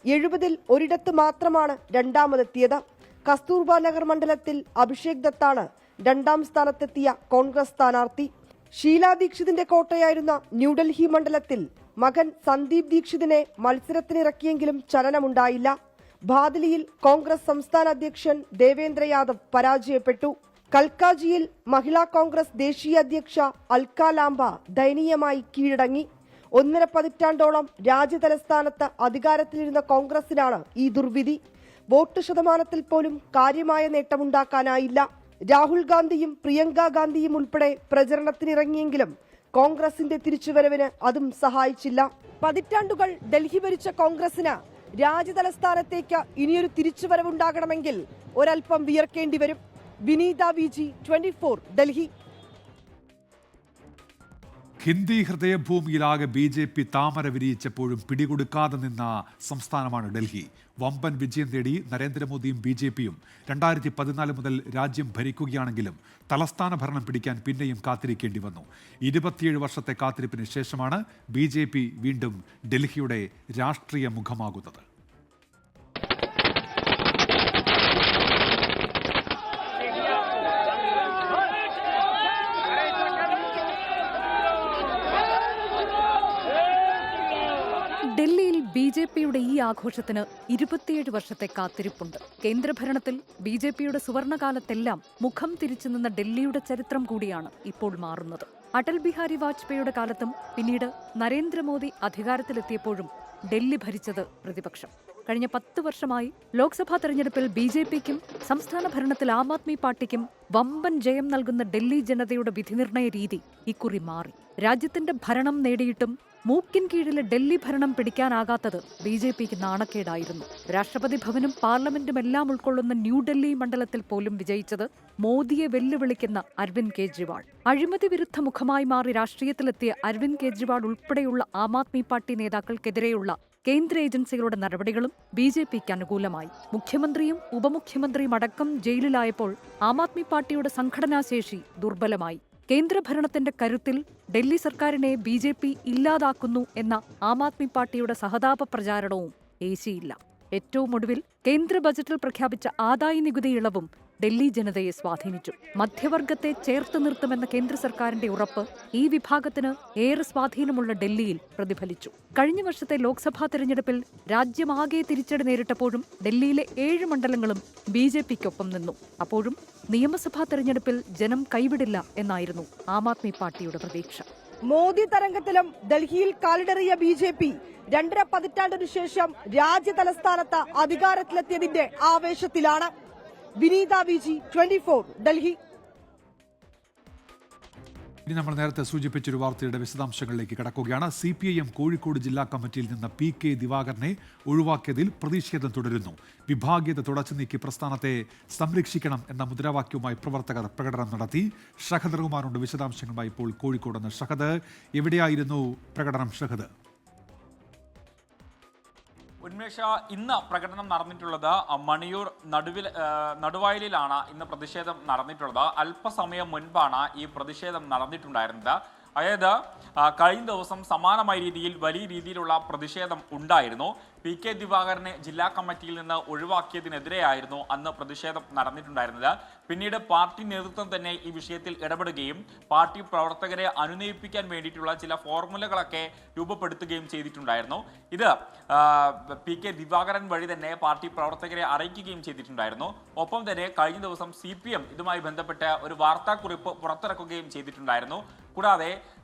70-ൽ ഒരിടത്ത് മാത്രമാണ് രണ്ടാമതെത്തിയത്. കസ്തൂർബാ നഗർ മണ്ഡലത്തിൽ അഭിഷേക് ദത്താണ് രണ്ടാം സ്ഥാനത്തെത്തിയ കോൺഗ്രസ് സ്ഥാനാർത്ഥി. ഷീലാ ദീക്ഷിതിന്റെ കോട്ടയായിരുന്ന ന്യൂഡൽഹി മണ്ഡലത്തിൽ മകൻ സന്ദീപ് ദീക്ഷിതിനെ മത്സരത്തിനിറക്കിയെങ്കിലും ചലനമുണ്ടായില്ല. ഭാദലിയിൽ കോൺഗ്രസ് സംസ്ഥാന അധ്യക്ഷൻ ദേവേന്ദ്ര യാദവ് പരാജയപ്പെട്ടു. കൽക്കാജിയിൽ മഹിളാ കോൺഗ്രസ് ദേശീയ അധ്യക്ഷ അൽക്ക ലാംബ ദയനീയമായി കീഴടങ്ങി. 1.5 പതിറ്റാണ്ടോളം രാജ്യതലസ്ഥാനത്ത് അധികാരത്തിലിരുന്ന കോൺഗ്രസിനാണ് ഈ ദുർവിധി. വോട്ട് ശതമാനത്തിൽ പോലും കാര്യമായ നേട്ടമുണ്ടാക്കാനായില്ല. രാഹുൽ ഗാന്ധിയും പ്രിയങ്ക ഗാന്ധിയും ഉൾപ്പെടെ പ്രചരണത്തിനിറങ്ങിയെങ്കിലും കോൺഗ്രസിന്റെ തിരിച്ചുവരവിന് അതും സഹായിച്ചില്ല. പതിറ്റാണ്ടുകൾ ഡൽഹി ഭരിച്ച കോൺഗ്രസിന് രാജ്യതലസ്ഥാനത്തേക്ക് ഇനിയൊരു തിരിച്ചുവരവുണ്ടാകണമെങ്കിൽ ഒരൽപ്പം വിയർക്കേണ്ടി വരും. വിനീത VG 24 ഡൽഹി. ഹിന്ദി ഹൃദയഭൂമിയിലാകെ BJP താമര വിരിയിച്ചപ്പോഴും പിടികൊടുക്കാതെ നിന്ന സംസ്ഥാനമാണ് ഡൽഹി. വമ്പൻ വിജയം നേടി നരേന്ദ്രമോദിയും BJPയും 2014 മുതൽ രാജ്യം ഭരിക്കുകയാണെങ്കിലും തലസ്ഥാന ഭരണം പിടിക്കാൻ പിന്നെയും കാത്തിരിക്കേണ്ടി വന്നു. 27 വർഷത്തെ കാത്തിരിപ്പിന് ശേഷമാണ് BJP വീണ്ടും ഡൽഹിയുടെ രാഷ്ട്രീയ മുഖമാകുന്നത്. ഡൽഹിയിൽ BJPയുടെ ഈ ആഘോഷത്തിന് 27 വർഷത്തെ കാത്തിരിപ്പുണ്ട്. കേന്ദ്രഭരണത്തിൽ BJPയുടെ സുവർണകാലത്തെല്ലാം മുഖം തിരിച്ചു നിന്ന ഡൽഹിയുടെ ചരിത്രം കൂടിയാണ് ഇപ്പോൾ മാറുന്നത്. അടൽ ബിഹാരി വാജ്പേയിയുടെ കാലത്തും പിന്നീട് നരേന്ദ്രമോദി അധികാരത്തിലെത്തിയപ്പോഴും ഡൽഹി ഭരിച്ചത് പ്രതിപക്ഷം. കഴിഞ്ഞ 10 വർഷമായി ലോക്സഭാ തെരഞ്ഞെടുപ്പിൽ BJPക്കും സംസ്ഥാന ഭരണത്തിൽ ആം ആദ്മി പാർട്ടിക്കും വമ്പൻ ജയം നൽകുന്ന ഡൽഹി ജനതയുടെ വിധിനിർണയ രീതി ഇക്കുറി മാറി. രാജ്യത്തിന്റെ ഭരണം നേടിയിട്ടും മൂക്കിൻ കീഴിലെ ഡൽഹി ഭരണം പിടിക്കാനാകാത്തത് BJPക്ക് നാണക്കേടായിരുന്നു. രാഷ്ട്രപതി ഭവനും പാർലമെന്റും എല്ലാം ഉൾക്കൊള്ളുന്ന ന്യൂഡൽഹി മണ്ഡലത്തിൽ പോലും വിജയിച്ചത് മോദിയെ വെല്ലുവിളിക്കുന്ന അരവിന്ദ് കെജ്രിവാൾ. അഴിമതി വിരുദ്ധ മുഖമായി മാറി രാഷ്ട്രീയത്തിലെത്തിയ അരവിന്ദ് കെജ്രിവാൾ ഉൾപ്പെടെയുള്ള ആം ആദ്മി പാർട്ടി നേതാക്കൾക്കെതിരെയുള്ള കേന്ദ്ര ഏജൻസികളുടെ നടപടികളും BJPക്ക് അനുകൂലമായി. മുഖ്യമന്ത്രിയും ഉപമുഖ്യമന്ത്രിയും അടക്കം ജയിലിലായപ്പോൾ ആം ആദ്മി പാർട്ടിയുടെ സംഘടനാശേഷി ദുർബലമായി. കേന്ദ്രഭരണത്തിന്റെ കരുത്തിൽ ഡൽഹി സർക്കാരിനെ BJP ഇല്ലാതാക്കുന്നു എന്ന ആം ആദ്മി പാർട്ടിയുടെ സഹതാപ പ്രചാരണവും ഏശിയില്ല. ഏറ്റവും ഒടുവിൽ കേന്ദ്ര ബജറ്റിൽ പ്രഖ്യാപിച്ച ആദായ നികുതി ഇളവും ഡൽഹി ജനതയെ സ്വാധീനിച്ചു. മധ്യവർഗത്തെ ചേർത്ത് നിർത്തുമെന്ന കേന്ദ്ര സർക്കാരിന്റെ ഉറപ്പ് ഈ വിഭാഗത്തിന് ഏറെ സ്വാധീനമുള്ള ഡൽഹിയിൽ പ്രതിഫലിച്ചു. കഴിഞ്ഞ വർഷത്തെ ലോക്സഭാ തെരഞ്ഞെടുപ്പിൽ രാജ്യമാകെ തിരിച്ചടി നേരിട്ടപ്പോഴും ഡൽഹിയിലെ 7 മണ്ഡലങ്ങളും BJPക്കൊപ്പം നിന്നു. അപ്പോഴും നിയമസഭാ തെരഞ്ഞെടുപ്പിൽ ജനം കൈവിടില്ല എന്നായിരുന്നു ആം ആദ്മി പാർട്ടിയുടെ പ്രതീക്ഷ. മോദി തരംഗത്തിലും ഡൽഹിയിൽ കാലിടറിയ BJP 2.5 പതിറ്റാണ്ടിനു ശേഷം രാജ്യതലസ്ഥാനത്ത് അധികാരത്തിലെത്തിയതിന്റെ ആവേശത്തിലാണ്. വിനീത VG 24 ഡൽഹി. ഇനി നമ്മൾ നേരത്തെ സൂചിപ്പിച്ചൊരു വാർത്തയുടെ വിശദാംശങ്ങളിലേക്ക് കടക്കുകയാണ്. CPIM കോഴിക്കോട് ജില്ലാ കമ്മിറ്റിയിൽ നിന്ന് PK ദിവാകരനെ ഒഴിവാക്കിയതിൽ പ്രതിഷേധം തുടരുന്നു. വിഭാഗീയത തുടച്ചു നീക്കി പ്രസ്ഥാനത്തെ സംരക്ഷിക്കണം എന്ന മുദ്രാവാക്യവുമായി പ്രവർത്തകർ പ്രകടനം നടത്തി. ഷഹദ് റഹ്മാനുണ്ട് വിശദാംശങ്ങളുമായി ഇപ്പോൾ കോഴിക്കോട് നിന്ന്. ഷഹദ്, എവിടെയായിരുന്നു പ്രകടനം? ഷഹദ്. ഉന്മേഷ, ഇന്ന് പ്രകടനം നടന്നിട്ടുള്ളത് മണിയൂർ നടുവായിലാണ് ഇന്ന് പ്രതിഷേധം നടന്നിട്ടുള്ളത്. അല്പസമയം മുൻപാണ് ഈ പ്രതിഷേധം നടന്നിട്ടുണ്ടായിരുന്നത്. അതായത് കഴിഞ്ഞ ദിവസം സമാനമായ രീതിയിൽ വലിയ രീതിയിലുള്ള പ്രതിഷേധം ഉണ്ടായിരുന്നു. PK ദിവാകരനെ ജില്ലാ കമ്മിറ്റിയിൽ നിന്ന് ഒഴിവാക്കിയതിനെതിരെയായിരുന്നു അന്ന് പ്രതിഷേധം നടന്നിട്ടുണ്ടായിരുന്നത്. പിന്നീട് പാർട്ടി നേതൃത്വം തന്നെ ഈ വിഷയത്തിൽ ഇടപെടുകയും പാർട്ടി പ്രവർത്തകരെ അനുനയിപ്പിക്കാൻ വേണ്ടിയിട്ടുള്ള ചില ഫോർമുലകളൊക്കെ രൂപപ്പെടുത്തുകയും ചെയ്തിട്ടുണ്ടായിരുന്നു. ഇത് PK ദിവാകരൻ വഴി തന്നെ പാർട്ടി പ്രവർത്തകരെ അറിയിക്കുകയും ചെയ്തിട്ടുണ്ടായിരുന്നു. ഒപ്പം തന്നെ കഴിഞ്ഞ ദിവസം CPM ഇതുമായി ബന്ധപ്പെട്ട് ഒരു വാർത്താക്കുറിപ്പ് പുറത്തിറക്കുകയും ചെയ്തിട്ടുണ്ടായിരുന്നു. കൂടാതെ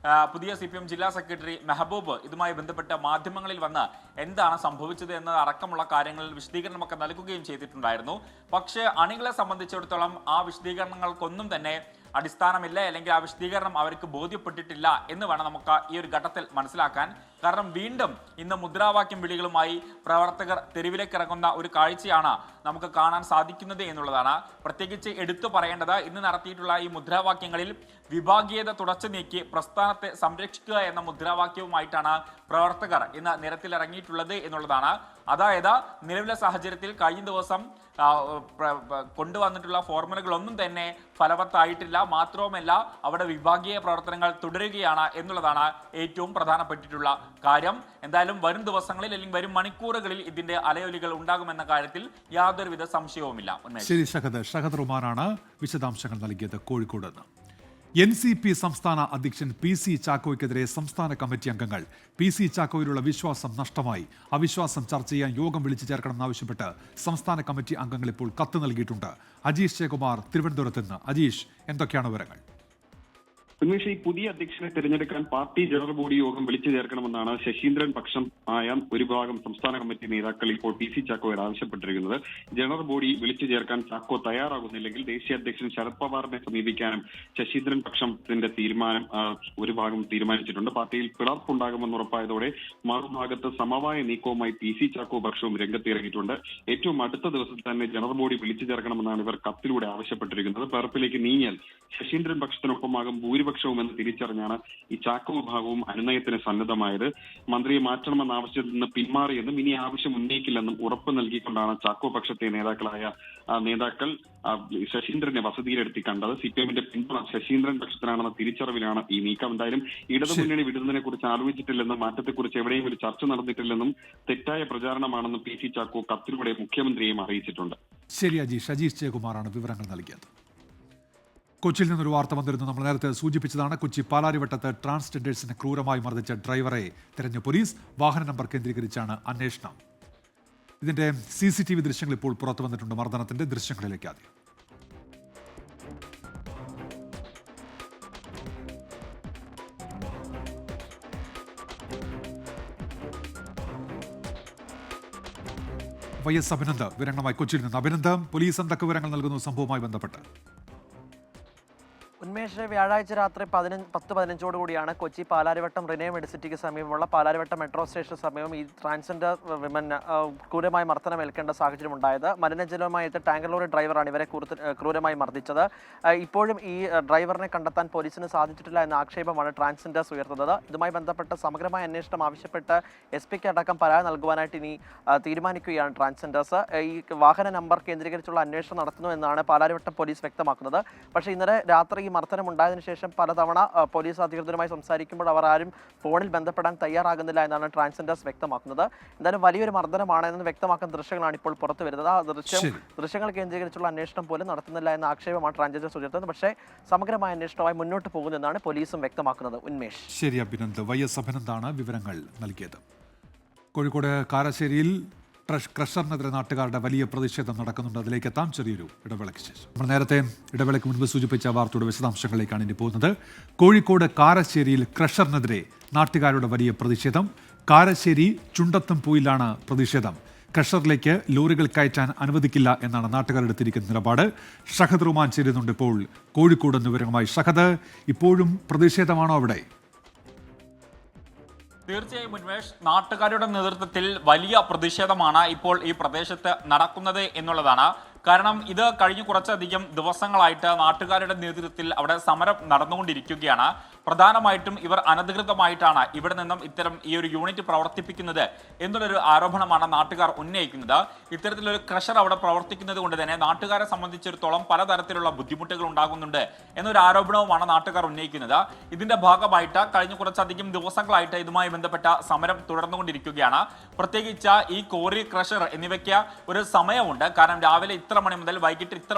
പുതിയ CPM ജില്ലാ സെക്രട്ടറി മെഹബൂബ് ഇതുമായി ബന്ധപ്പെട്ട മാധ്യമങ്ങളിൽ വന്ന് എന്താണ് സംഭവിച്ചത് എന്നത് അടക്കമുള്ള കാര്യങ്ങളിൽ വിശദീകരണമൊക്കെ നൽകുകയും ചെയ്തിട്ടുണ്ടായിരുന്നു. പക്ഷേ അണികളെ സംബന്ധിച്ചിടത്തോളം ആ വിശദീകരണങ്ങൾക്കൊന്നും തന്നെ അടിസ്ഥാനമില്ല, അല്ലെങ്കിൽ ആ വിശദീകരണം അവർക്ക് ബോധ്യപ്പെട്ടിട്ടില്ല എന്ന് വേണം നമുക്ക് ഈ ഒരു ഘട്ടത്തിൽ മനസ്സിലാക്കാൻ. കാരണം വീണ്ടും ഇന്ന് മുദ്രാവാക്യം വിളികളുമായി പ്രവർത്തകർ തെരുവിലേക്ക് ഇറങ്ങുന്ന ഒരു കാഴ്ചയാണ് നമുക്ക് കാണാൻ സാധിക്കുന്നത് എന്നുള്ളതാണ്. പ്രത്യേകിച്ച് എടുത്തു പറയേണ്ടത് ഇന്ന് നടത്തിയിട്ടുള്ള ഈ മുദ്രാവാക്യങ്ങളിൽ വിഭാഗീയത തുടച്ചു നീക്കി പ്രസ്ഥാനത്തെ സംരക്ഷിക്കുക എന്ന മുദ്രാവാക്യവുമായിട്ടാണ് പ്രവർത്തകർ ഇന്ന് നിരത്തിലിറങ്ങിയിട്ടുള്ളത് എന്നുള്ളതാണ്. അതായത് നിലവിലെ സാഹചര്യത്തിൽ കഴിഞ്ഞ ദിവസം കൊണ്ടുവന്നിട്ടുള്ള ഫോർമുലകളൊന്നും തന്നെ ഫലവത്തായിട്ടില്ല. മാത്രവുമല്ല അവിടെ വിഭാഗീയ പ്രവർത്തനങ്ങൾ തുടരുകയാണ് എന്നുള്ളതാണ് ഏറ്റവും പ്രധാനപ്പെട്ടിട്ടുള്ള കാര്യം. എന്തായാലും വരും ദിവസങ്ങളിൽ അല്ലെങ്കിൽ വരും മണിക്കൂറുകളിൽ ഇതിന്റെ അലയൊലികൾ ഉണ്ടാകുമെന്ന കാര്യത്തിൽ യാതൊരുവിധ സംശയവുമില്ല. ശരി, ഷഹദ് റുമാനാണ് വിശദാംശങ്ങൾ നൽകിയത് കോഴിക്കോട് നിന്ന്. NCP സംസ്ഥാന അധ്യക്ഷൻ PC ചാക്കോയ്ക്കെതിരെ സംസ്ഥാന കമ്മിറ്റി അംഗങ്ങൾ PC ചാക്കോയിലുള്ള വിശ്വാസം നഷ്ടമായി, അവിശ്വാസം ചർച്ച ചെയ്യാൻ യോഗം വിളിച്ചു ചേർക്കണമെന്നാവശ്യപ്പെട്ട് സംസ്ഥാന കമ്മിറ്റി അംഗങ്ങൾ ഇപ്പോൾ കത്ത് നൽകിയിട്ടുണ്ട്. അജീഷ് ജയകുമാർ തിരുവനന്തപുരത്ത് നിന്ന്. അജീഷ്, എന്തൊക്കെയാണ് വിവരങ്ങൾ? ഉന്മേഷ്, ഈ പുതിയ അധ്യക്ഷനെ തിരഞ്ഞെടുക്കാൻ പാർട്ടി ജനറൽ ബോഡി യോഗം വിളിച്ചു ചേർക്കണമെന്നാണ് ശശീന്ദ്രൻ പക്ഷം ആയ ഒരു ഭാഗം സംസ്ഥാന കമ്മിറ്റി നേതാക്കൾ ഇപ്പോൾ PC ചാക്കോയോട് ആവശ്യപ്പെട്ടിരിക്കുന്നത്. ജനറൽ ബോഡി വിളിച്ചു ചേർക്കാൻ ചാക്കോ തയ്യാറാകുന്നില്ലെങ്കിൽ ദേശീയ അധ്യക്ഷൻ ശരത് പവാറിനെ സമീപിക്കാനും ശശീന്ദ്രൻ പക്ഷത്തിന്റെ തീരുമാനം ഒരു ഭാഗം തീരുമാനിച്ചിട്ടുണ്ട്. പാർട്ടിയിൽ പിളർപ്പുണ്ടാകുമെന്ന് ഉറപ്പായതോടെ മറുഭാഗത്ത് സമവായ നീക്കവുമായി PC ചാക്കോ പക്ഷവും രംഗത്തിറങ്ങിയിട്ടുണ്ട്. ഏറ്റവും അടുത്ത ദിവസത്തിൽ തന്നെ ജനറൽ ബോഡി വിളിച്ചു ചേർക്കണമെന്നാണ് ഇവർ കത്തിലൂടെ ആവശ്യപ്പെട്ടിരിക്കുന്നത്. പിളർപ്പിലേക്ക് നീങ്ങിയാൽ ശശീന്ദ്രൻ പക്ഷത്തിനൊപ്പമാകും ഭൂരിപക്ഷവും എന്ന് തിരിച്ചറിഞ്ഞാണ് ഈ ചാക്കോ വിഭാഗവും അനുനയത്തിന് സന്നദ്ധമായത്. മന്ത്രിയെ മാറ്റണമെന്ന ആവശ്യത്തിൽ നിന്ന് പിന്മാറിയെന്നും ഇനി ആവശ്യം ഉന്നയിക്കില്ലെന്നും ഉറപ്പ് നൽകിക്കൊണ്ടാണ് ചാക്കോ പക്ഷത്തെ നേതാക്കൾ ശശീന്ദ്രനെ വസതിയിലെടുത്തി കണ്ടത്. CPMന്റെ പിന്തുണ ശശീന്ദ്രൻ പക്ഷത്തിനാണെന്ന തിരിച്ചറിവിലാണ് ഈ നീക്കം. എന്തായാലും ഇടതുമുന്നണി വിടുന്നതിനെ കുറിച്ച് ആലോചിച്ചിട്ടില്ലെന്നും മാറ്റത്തെക്കുറിച്ച് എവിടെയും ഒരു ചർച്ച നടന്നിട്ടില്ലെന്നും തെറ്റായ പ്രചാരണമാണെന്നും PC ചാക്കോ കത്തിലൂടെ മുഖ്യമന്ത്രിയെയും അറിയിച്ചിട്ടുണ്ട്. ശരി അജീഷ്. അജീഷ് ജയകുമാറാണ് വിവരങ്ങൾ നൽകിയത്. കൊച്ചിയിൽ നിന്നൊരു വാർത്ത വന്നിരുന്നു. നമ്മൾ നേരത്തെ സൂചിപ്പിച്ചതാണ്. കൊച്ചി പാലാരിവട്ടത്ത് ട്രാൻസ്ജെൻഡേഴ്സിനെ ക്രൂരമായി മർദ്ദിച്ച ഡ്രൈവറെ തിരഞ്ഞ പോലീസ്. വാഹന നമ്പർ കേന്ദ്രീകരിച്ചാണ് അന്വേഷണം. ഇതിന്റെ CCTV ദൃശ്യങ്ങൾ ഇപ്പോൾ പുറത്തു വന്നിട്ടുണ്ട്. മർദ്ദനത്തിന്റെ ദൃശ്യങ്ങളിലേക്ക് ആദ്യം. YS അഭിനന്ദ് വിവരങ്ങളുമായി കൊച്ചിയിൽ നിന്ന്. അഭിനന്ദ്, പോലീസ് എന്തൊക്കെ വിവരങ്ങൾ നൽകുന്നു സംഭവവുമായി ബന്ധപ്പെട്ട്? ഉന്മേഷ്, വ്യാഴാഴ്ച രാത്രി 10:15 കൂടിയാണ് കൊച്ചി പാലാരിവട്ടം റിനെ മെഡിസിറ്റിക്ക് സമീപമുള്ള പാലാരിവട്ടം മെട്രോ സ്റ്റേഷന് സമീപം ഈ ട്രാൻസ്ജെൻഡർ വിമൻ ക്രൂരമായി മർദ്ദനമേൽക്കേണ്ട സാഹചര്യം ഉണ്ടായത്. മലിനജലവുമായി എത്തിയ ടാങ്കർ ലോറി ഡ്രൈവറാണ് ഇവരെ ക്രൂരമായി മർദ്ദിച്ചത്. ഇപ്പോഴും ഈ ഡ്രൈവറിനെ കണ്ടെത്താൻ പോലീസിന് സാധിച്ചിട്ടില്ല എന്ന ആക്ഷേപമാണ് ട്രാൻസ്ജെൻഡേഴ്സ് ഉയർത്തുന്നത്. ഇതുമായി ബന്ധപ്പെട്ട് സമഗ്രമായ അന്വേഷണം ആവശ്യപ്പെട്ട് SP-ക്ക് അടക്കം പരാതി നൽകുവാനായിട്ട് ഇനി തീരുമാനിക്കുകയാണ് ട്രാൻസ്ജെൻഡേഴ്സ്. ഈ വാഹന നമ്പർ കേന്ദ്രീകരിച്ചുള്ള അന്വേഷണം നടത്തുന്നു എന്നാണ് പാലാരിവട്ടം പോലീസ് വ്യക്തമാക്കുന്നത്. പക്ഷേ ഇന്നലെ രാത്രി മർദ്ദനം ഉണ്ടായതിനു ശേഷം പലതവണ പോലീസ് അധികൃതരുമായി സംസാരിക്കുമ്പോൾ അവർ ആരും ഫോണിൽ ബന്ധപ്പെടാൻ തയ്യാറാകുന്നില്ല എന്നാണ് ട്രാൻസ്ജെൻഡേഴ്സ് വ്യക്തമാക്കുന്നത്. എന്തായാലും വലിയൊരു മർദ്ദനമാണെന്ന് വ്യക്തമാക്കുന്ന ദൃശ്യങ്ങളാണ് ഇപ്പോൾ പുറത്തു വരുന്നത്. ആ ദൃശ്യങ്ങൾ കേന്ദ്രീകരിച്ചുള്ള അന്വേഷണം പോലും നടത്തുന്നില്ല എന്ന ആക്ഷേപമാണ് ട്രാൻസ്ജെൻഡേഴ്സ് ഉയർത്തുന്നത്. പക്ഷേ സമഗ്രമായ അന്വേഷണവുമായി മുന്നോട്ട് പോകുന്നതെന്നാണ് പോലീസും വ്യക്തമാക്കുന്നത്. ഉന്മേഷ്. ശരി അഭിനന്ദ്. YS അഭിനന്ദാണ് വിവരങ്ങൾ നൽകിയത്. കോഴിക്കോട് കാരശ്ശേരിയിൽ ക്രഷറിനെതിരെ നാട്ടുകാരുടെ വലിയ പ്രതിഷേധം നടക്കുന്നുണ്ട്. അതിലേക്ക് എത്താം ചെറിയൊരു ഇടവേളയ്ക്ക് ശേഷം. നമ്മൾ നേരത്തെ ഇടവേളയ്ക്ക് മുൻപ് സൂചിപ്പിച്ച വാർത്തയുടെ വിശദാംശങ്ങളിലേക്കാണ് ഇനി പോകുന്നത്. കോഴിക്കോട് കാരശ്ശേരിയിൽ ക്രഷറിനെതിരെ നാട്ടുകാരുടെ വലിയ പ്രതിഷേധം. കാരശ്ശേരി ചുണ്ടത്തുംപൂയിലാണ് പ്രതിഷേധം. ക്രഷറിലേക്ക് ലോറികൾ കയറ്റാൻ അനുവദിക്കില്ല എന്നാണ് നാട്ടുകാർ എടുത്തിരിക്കുന്ന നിലപാട്. ഷഹദ് റുമാൻ ചേരുന്നുണ്ട് ഇപ്പോൾ കോഴിക്കോട് എന്ന വിവരങ്ങളുമായി. ഷഹദ്, ഇപ്പോഴും പ്രതിഷേധമാണോ അവിടെ? തീർച്ചയായും ഉന്മേഷ്, നാട്ടുകാരുടെ നേതൃത്വത്തിൽ വലിയ പ്രതിഷേധമാണ് ഇപ്പോൾ ഈ പ്രദേശത്ത് നടക്കുന്നത് എന്നുള്ളതാണ്. കാരണം ഇത് കഴിഞ്ഞ കുറച്ചധികം ദിവസങ്ങളായിട്ട് നാട്ടുകാരുടെ നേതൃത്വത്തിൽ അവിടെ സമരം നടന്നുകൊണ്ടിരിക്കുകയാണ്. പ്രധാനമായിട്ടും ഇവർ അനധികൃതമായിട്ടാണ് ഇവിടെ നിന്നും ഇത്തരം ഈ ഒരു യൂണിറ്റ് പ്രവർത്തിപ്പിക്കുന്നത് എന്നുള്ളൊരു ആരോപണമാണ് നാട്ടുകാർ ഉന്നയിക്കുന്നത്. ഇത്തരത്തിലൊരു ക്രഷർ അവിടെ പ്രവർത്തിക്കുന്നത് കൊണ്ട് തന്നെ നാട്ടുകാരെ സംബന്ധിച്ചിടത്തോളം പലതരത്തിലുള്ള ബുദ്ധിമുട്ടുകൾ ഉണ്ടാകുന്നുണ്ട് എന്നൊരു ആരോപണവുമാണ് നാട്ടുകാർ ഉന്നയിക്കുന്നത്. ഇതിന്റെ ഭാഗമായിട്ട് കഴിഞ്ഞ കുറച്ചധികം ദിവസങ്ങളായിട്ട് ഇതുമായി ബന്ധപ്പെട്ട സമരം തുടർന്നുകൊണ്ടിരിക്കുകയാണ്. പ്രത്യേകിച്ച് ഈ കോറി, ക്രഷർ എന്നിവയ്ക്ക് ഒരു സമയമുണ്ട്. കാരണം രാവിലെ ഇത്ര മണി മുതൽ വൈകിട്ട് ഇത്ര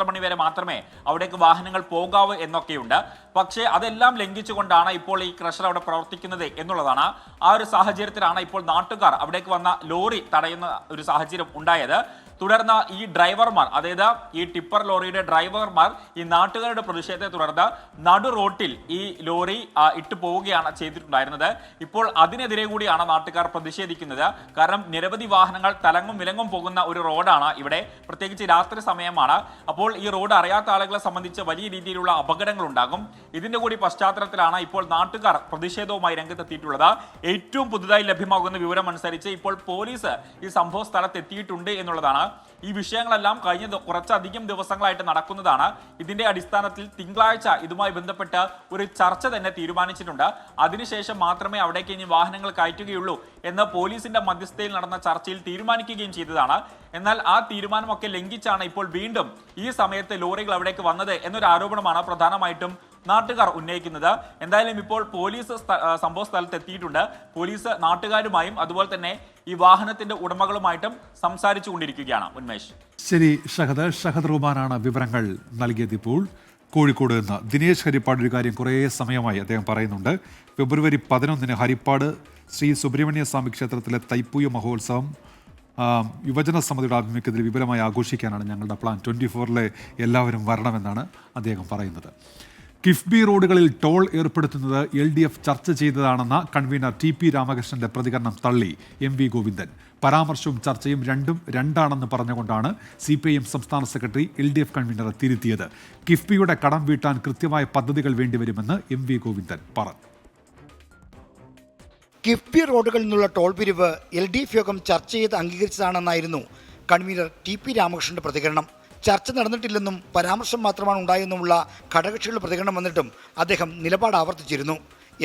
മണി വരെ മാത്രമേ അവിടേക്ക് വാഹനങ്ങൾ പോകാവൂ എന്നൊക്കെയുണ്ട്. പക്ഷേ അതെല്ലാം ലംഘിച്ചുകൊണ്ടാണ് ഇപ്പോൾ ഈ ക്രഷർ അവിടെ പ്രവർത്തിക്കുന്നത് എന്നുള്ളതാണ്. ആ ഒരു സാഹചര്യത്തിലാണ് ഇപ്പോൾ നാട്ടുകാർ അവിടേക്ക് വന്ന ലോറി തടയുന്ന ഒരു സാഹചര്യം ഉണ്ടായത്. തുടർന്ന് ഈ ഡ്രൈവർമാർ, അതായത് ഈ ടിപ്പർ ലോറിയുടെ ഡ്രൈവർമാർ ഈ നാട്ടുകാരുടെ പ്രതിഷേധത്തെ തുടർന്ന് നടു റോട്ടിൽ ഈ ലോറി ഇട്ടു പോവുകയാണ് ചെയ്തിട്ടുണ്ടായിരുന്നത്. ഇപ്പോൾ അതിനെതിരെ കൂടിയാണ് നാട്ടുകാർ പ്രതിഷേധിക്കുന്നത്. കാരണം നിരവധി വാഹനങ്ങൾ തലങ്ങും വിലങ്ങും പോകുന്ന ഒരു റോഡാണ് ഇവിടെ, പ്രത്യേകിച്ച് രാത്രി സമയമാണ്. അപ്പോൾ ഈ റോഡ് അറിയാത്ത ആളുകളെ സംബന്ധിച്ച് വലിയ രീതിയിലുള്ള അപകടങ്ങൾ ഉണ്ടാകും. ഇതിന്റെ കൂടി പശ്ചാത്തലത്തിലാണ് ഇപ്പോൾ നാട്ടുകാർ പ്രതിഷേധവുമായി രംഗത്തെത്തിയിട്ടുള്ളത്. ഏറ്റവും പുതുതായി ലഭ്യമാകുന്ന വിവരം അനുസരിച്ച് ഇപ്പോൾ പോലീസ് ഈ സംഭവ സ്ഥലത്ത് എത്തിയിട്ടുണ്ട് എന്നുള്ളതാണ്. ഈ വിഷയങ്ങളെല്ലാം കഴിഞ്ഞ കുറച്ചധികം ദിവസങ്ങളായിട്ട് നടക്കുന്നതാണ്. ഇതിന്റെ അടിസ്ഥാനത്തിൽ തിങ്കളാഴ്ച ഇതുമായി ബന്ധപ്പെട്ട് ഒരു ചർച്ച തന്നെ തീരുമാനിച്ചിട്ടുണ്ട്. അതിനുശേഷം മാത്രമേ അവിടേക്ക് ഇനി വാഹനങ്ങൾ കയറ്റുകയുള്ളൂ എന്ന് പോലീസിന്റെ മധ്യസ്ഥതയിൽ നടന്ന ചർച്ചയിൽ തീരുമാനിക്കുകയും ചെയ്തതാണ്. എന്നാൽ ആ തീരുമാനമൊക്കെ ലംഘിച്ചാണ് ഇപ്പോൾ വീണ്ടും ഈ സമയത്ത് ലോറികൾ അവിടേക്ക് വന്നത് എന്നൊരു ആരോപണമാണ് പ്രധാനമായിട്ടും നാട്ടുകാർ ഉന്നയിക്കുന്നത്. എന്തായാലും ഇപ്പോൾ പോലീസ് സംഭവ സ്ഥലത്ത് എത്തിയിട്ടുണ്ട്. പോലീസ് നാട്ടുകാരുമായും അതുപോലെ തന്നെ ഈ വാഹനത്തിന്റെ ഉടമകളുമായിട്ടും സംസാരിച്ചു കൊണ്ടിരിക്കുകയാണ്. ഉന്മേഷ്. ശരി ഷഹദ് റുമാനാണ് വിവരങ്ങൾ നൽകിയത്. ഇപ്പോൾ കോഴിക്കോട് നിന്ന് ദിനേശ് ഹരിപ്പാട് ഒരു കാര്യം കുറേ സമയമായി അദ്ദേഹം പറയുന്നുണ്ട്. ഫെബ്രുവരി 11 ഹരിപ്പാട് ശ്രീ സുബ്രഹ്മണ്യ സ്വാമി ക്ഷേത്രത്തിലെ തൈപ്പൂയ മഹോത്സവം യുവജന സമിതിയുടെ ആഭിമുഖ്യത്തിൽ വിപുലമായി ആഘോഷിക്കാനാണ് ഞങ്ങളുടെ പ്ലാൻ. 24-ലെ എല്ലാവരും വരണമെന്നാണ് അദ്ദേഹം പറയുന്നത്. കിഫ്ബി റോഡുകളിൽ ടോൾ ഏർപ്പെടുത്തുന്നത് LDF ചർച്ച ചെയ്തതാണെന്ന കൺവീനർ TP രാമകൃഷ്ണന്റെ പ്രതികരണം തള്ളി MV ഗോവിന്ദൻ. പരാമർശവും ചർച്ചയും രണ്ടാണെന്ന് പറഞ്ഞുകൊണ്ടാണ് CPIM സംസ്ഥാന സെക്രട്ടറി LDF കൺവീനറെ തിരുത്തിയത്. കിഫ്ബിയുടെ കടം വീട്ടാൻ കൃത്യമായ പദ്ധതികൾ വേണ്ടിവരുമെന്ന് MV ഗോവിന്ദൻ പറഞ്ഞു. കിഫ്ബി റോഡുകളിൽ നിന്നുള്ള ടോൾ പിരിവ് LDF യോഗം ചർച്ച ചെയ്ത് അംഗീകരിച്ചതാണെന്നായിരുന്നു കൺവീനർ TP രാമകൃഷ്ണന്റെ പ്രതികരണം. ചർച്ച നടന്നിട്ടില്ലെന്നും പരാമർശം മാത്രമാണ് ഉണ്ടായെന്നുമുള്ള ഘടകകക്ഷികളുടെ പ്രതികരണം വന്നിട്ടും അദ്ദേഹം നിലപാട് ആവർത്തിച്ചിരുന്നു.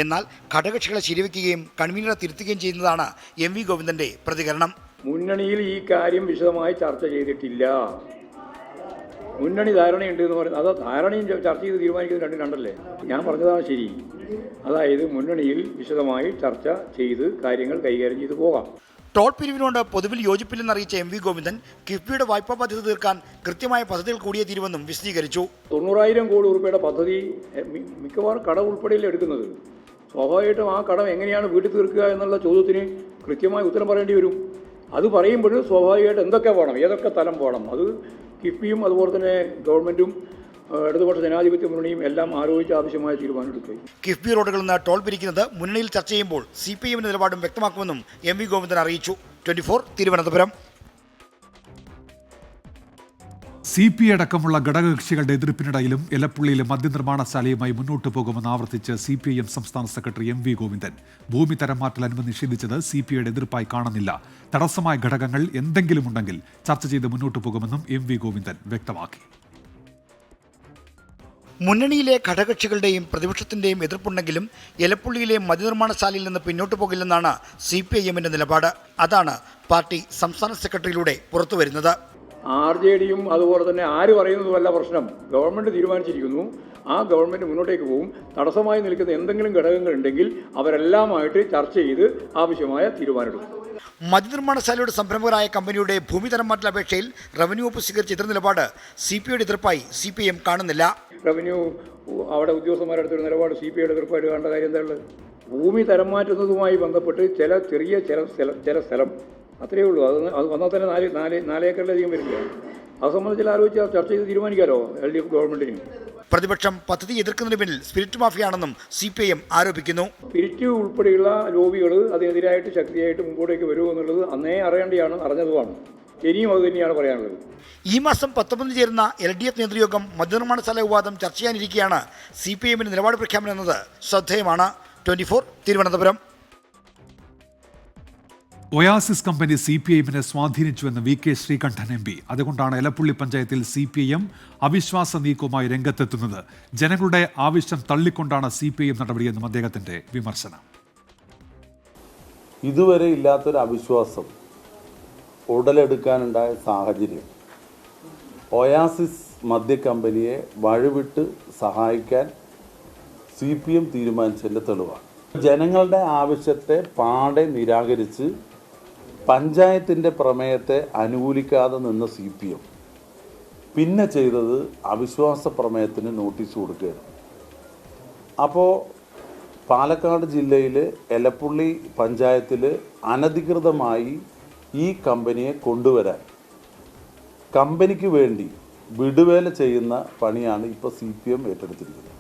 എന്നാൽ ഘടകകക്ഷികളെ ശരിവെക്കുകയും കൺവീനറെ തിരുത്തുകയും ചെയ്യുന്നതാണ് MV ഗോവിന്ദന്റെ പ്രതികരണം. മുന്നണിയിൽ ഈ കാര്യം വിശദമായി ചർച്ച ചെയ്തിട്ടില്ല. മുന്നണി ധാരണയുണ്ട് എന്ന് പറയുന്നത്, അത് ധാരണയും ചർച്ച ചെയ്ത് തീരുമാനിക്കുന്നത് രണ്ടും രണ്ടല്ലേ? ഞാൻ പറഞ്ഞതാണ് ശരി. അതായത് മുന്നണിയിൽ വിശദമായി ചർച്ച ചെയ്ത് കാര്യങ്ങൾ കൈകാര്യം ചെയ്ത് പോകാം. ടോൾ പിരിവിനോട് പൊതുവിൽ യോജിപ്പില്ലെന്നറിയിച്ച MV ഗോവിന്ദൻ കിഫ്ബിയുടെ വായ്പാ പദ്ധതി തീർക്കാൻ കൃത്യമായ പദ്ധതികൾ കൂടിയേ തീരുമെന്നും വിശദീകരിച്ചു. 90,000 കോടി രൂപയുടെ പദ്ധതി മിക്കവാറും കടം ഉൾപ്പെടെയല്ലേ എടുക്കുന്നത്. സ്വാഭാവികമായിട്ടും ആ കടം എങ്ങനെയാണ് വീട്ടിൽ തീർക്കുക എന്നുള്ള ചോദ്യത്തിന് കൃത്യമായ ഉത്തരം പറയേണ്ടി വരും. അത് പറയുമ്പോൾ സ്വാഭാവികമായിട്ട് എന്തൊക്കെ വേണം, ഏതൊക്കെ തലം വേണം, അത് കിഫ്ബിയും അതുപോലെ തന്നെ ഗവൺമെൻറ്റും ഇടതുപക്ഷ ജനാധിപത്യ മുന്നണിയും എല്ലാം ആലോചിച്ച് ആവശ്യമായ തീരുമാനമെടുക്കും. കിഫ്ബി റോഡുകളിൽ നിന്ന് ടോൾ പിരിക്കുന്നത് മുന്നണിയിൽ ചർച്ച ചെയ്യുമ്പോൾ CPIM നിലപാടും വ്യക്തമാക്കുമെന്നും MV ഗോവിന്ദൻ അറിയിച്ചു. 24 തിരുവനന്തപുരം. CPI അടക്കമുള്ള ഘടകകക്ഷികളുടെ എതിർപ്പിനിടയിലും എലപ്പുള്ളിയിലെ മദ്യനിർമ്മാണശാലയുമായി മുന്നോട്ട് പോകുമെന്ന് ആവർത്തിച്ച് CPIM സംസ്ഥാന സെക്രട്ടറി MV ഗോവിന്ദൻ. ഭൂമി തരം മാറ്റൽ അനുമതി നിഷേധിച്ചത് CPIയുടെ എതിർപ്പായി കാണുന്നില്ല. തടസ്സമായ ഘടകങ്ങൾ എന്തെങ്കിലും ഉണ്ടെങ്കിൽ ചർച്ച ചെയ്ത് മുന്നോട്ട് പോകുമെന്നും MV ഗോവിന്ദൻ വ്യക്തമാക്കി. മുന്നണിയിലെ ഘടകകക്ഷികളുടെയും പ്രതിപക്ഷത്തിന്റെയും എതിർപ്പുണ്ടെങ്കിലും എലപ്പുള്ളിയിലെ മദ്യനിർമ്മാണശാലയിൽ നിന്ന് പിന്നോട്ട് പോകില്ലെന്നാണ് CPIMന്റെ നിലപാട്. അതാണ് പാർട്ടി സംസ്ഥാന സെക്രട്ടറിയിലൂടെ പുറത്തുവരുന്നത്. RJDയും അതുപോലെ തന്നെ ആര് പറയുന്നതുമല്ല പ്രശ്നം. ഗവൺമെൻറ് തീരുമാനിച്ചിരിക്കുന്നു. ആ ഗവൺമെൻറ് മുന്നോട്ടേക്ക് പോകും. തടസ്സമായി നിൽക്കുന്ന എന്തെങ്കിലും ഘടകങ്ങൾ ഉണ്ടെങ്കിൽ അവരെല്ലാമായിട്ട് ചർച്ച ചെയ്ത് ആവശ്യമായ തീരുമാനമെടുക്കും. മദ്യനിർമ്മാണശാലയുടെ സംരംഭകരായ കമ്പനിയുടെ ഭൂമി തരം മാറ്റൽ അപേക്ഷയിൽ റവന്യൂ വകുപ്പ് സ്വീകരിച്ച എതിർ നിലപാട് CPIയുടെ എതിർപ്പായി CPIM കാണുന്നില്ല. റവന്യൂ അവിടെ ഉദ്യോഗസ്ഥന്മാരെടുത്തൊരു നിലപാട് CPIയുടെ എതിർപ്പായിട്ട് കാണേണ്ട കാര്യം എന്താണ്? ഭൂമി തരം മാറ്റുന്നതുമായി ബന്ധപ്പെട്ട് ചില സ്ഥലം അത്രയേ ഉള്ളൂ. അത് വന്നാൽ തന്നെ 4 ഏക്കറിലധികം വരില്ല. അത് സംബന്ധിച്ച് ആലോചിച്ച് ചർച്ച ചെയ്ത് തീരുമാനിക്കാമല്ലോ LDF ഗവൺമെന്റിന്. പ്രതിപക്ഷം പദ്ധതി എതിർക്കുന്നതിന് പിന്നിൽ സ്പിരിറ്റ് മാഫിയാണെന്നും CPIM ആരോപിക്കുന്നു. സ്പിരിറ്റ് ഉൾപ്പെടെയുള്ള ലോബികൾ അതിനെതിരായിട്ട് ശക്തിയായിട്ട് മുമ്പോട്ടേക്ക് വരുമോ എന്നുള്ളത് അന്നേ അറിഞ്ഞതുമാണ്. ഇനിയും അത് തന്നെയാണ് പറയാനുള്ളത്. ഈ മാസം 19 ചേരുന്ന LDF നേതൃയോഗം മദ്യനിർമ്മാണശാല വിവാദം ചർച്ച ചെയ്യാനിരിക്കെയാണ് CPIMന്റെ നിലപാട് പ്രഖ്യാപനം എന്നത് ശ്രദ്ധേയമാണ്. 24 തിരുവനന്തപുരം. ഒയാസിസ് കമ്പനി CPIMനെ സ്വാധീനിച്ചുവെന്ന് VK ശ്രീകണ്ഠൻ MP. അതുകൊണ്ടാണ് എലപ്പുള്ളി പഞ്ചായത്തിൽ CPIM അവിശ്വാസ നീക്കവുമായി രംഗത്തെത്തുന്നത്. ജനങ്ങളുടെ ആവശ്യം തള്ളിക്കൊണ്ടാണ് CPIM നടപടിയെന്നും അദ്ദേഹത്തിന്റെ വിമർശനം. ഇതുവരെ ഇല്ലാത്തൊരു അവിശ്വാസം ഉടലെടുക്കാനുണ്ടായ സാഹചര്യം ഒയാസിസ് മദ്യ കമ്പനിയെ വഴിവിട്ട് സഹായിക്കാൻ CPM തീരുമാനിച്ചതിൻ്റെ തെളിവാണ്. ജനങ്ങളുടെ ആവശ്യത്തെ പാടെ നിരാകരിച്ച് പഞ്ചായത്തിൻ്റെ പ്രമേയത്തെ അനുകൂലിക്കാതെ നിന്ന CPM പിന്നെ ചെയ്തത് അവിശ്വാസ പ്രമേയത്തിന് നോട്ടീസ് കൊടുക്കുകയാണ്. അപ്പോൾ പാലക്കാട് ജില്ലയിൽ എലപ്പുള്ളി പഞ്ചായത്തിൽ അനധികൃതമായി ഈ കമ്പനിയെ കൊണ്ടുവരാൻ കമ്പനിക്ക് വേണ്ടി വിടുവേല ചെയ്യുന്ന പണിയാണ് ഇപ്പോൾ CPM ഏറ്റെടുത്തിരിക്കുന്നത്.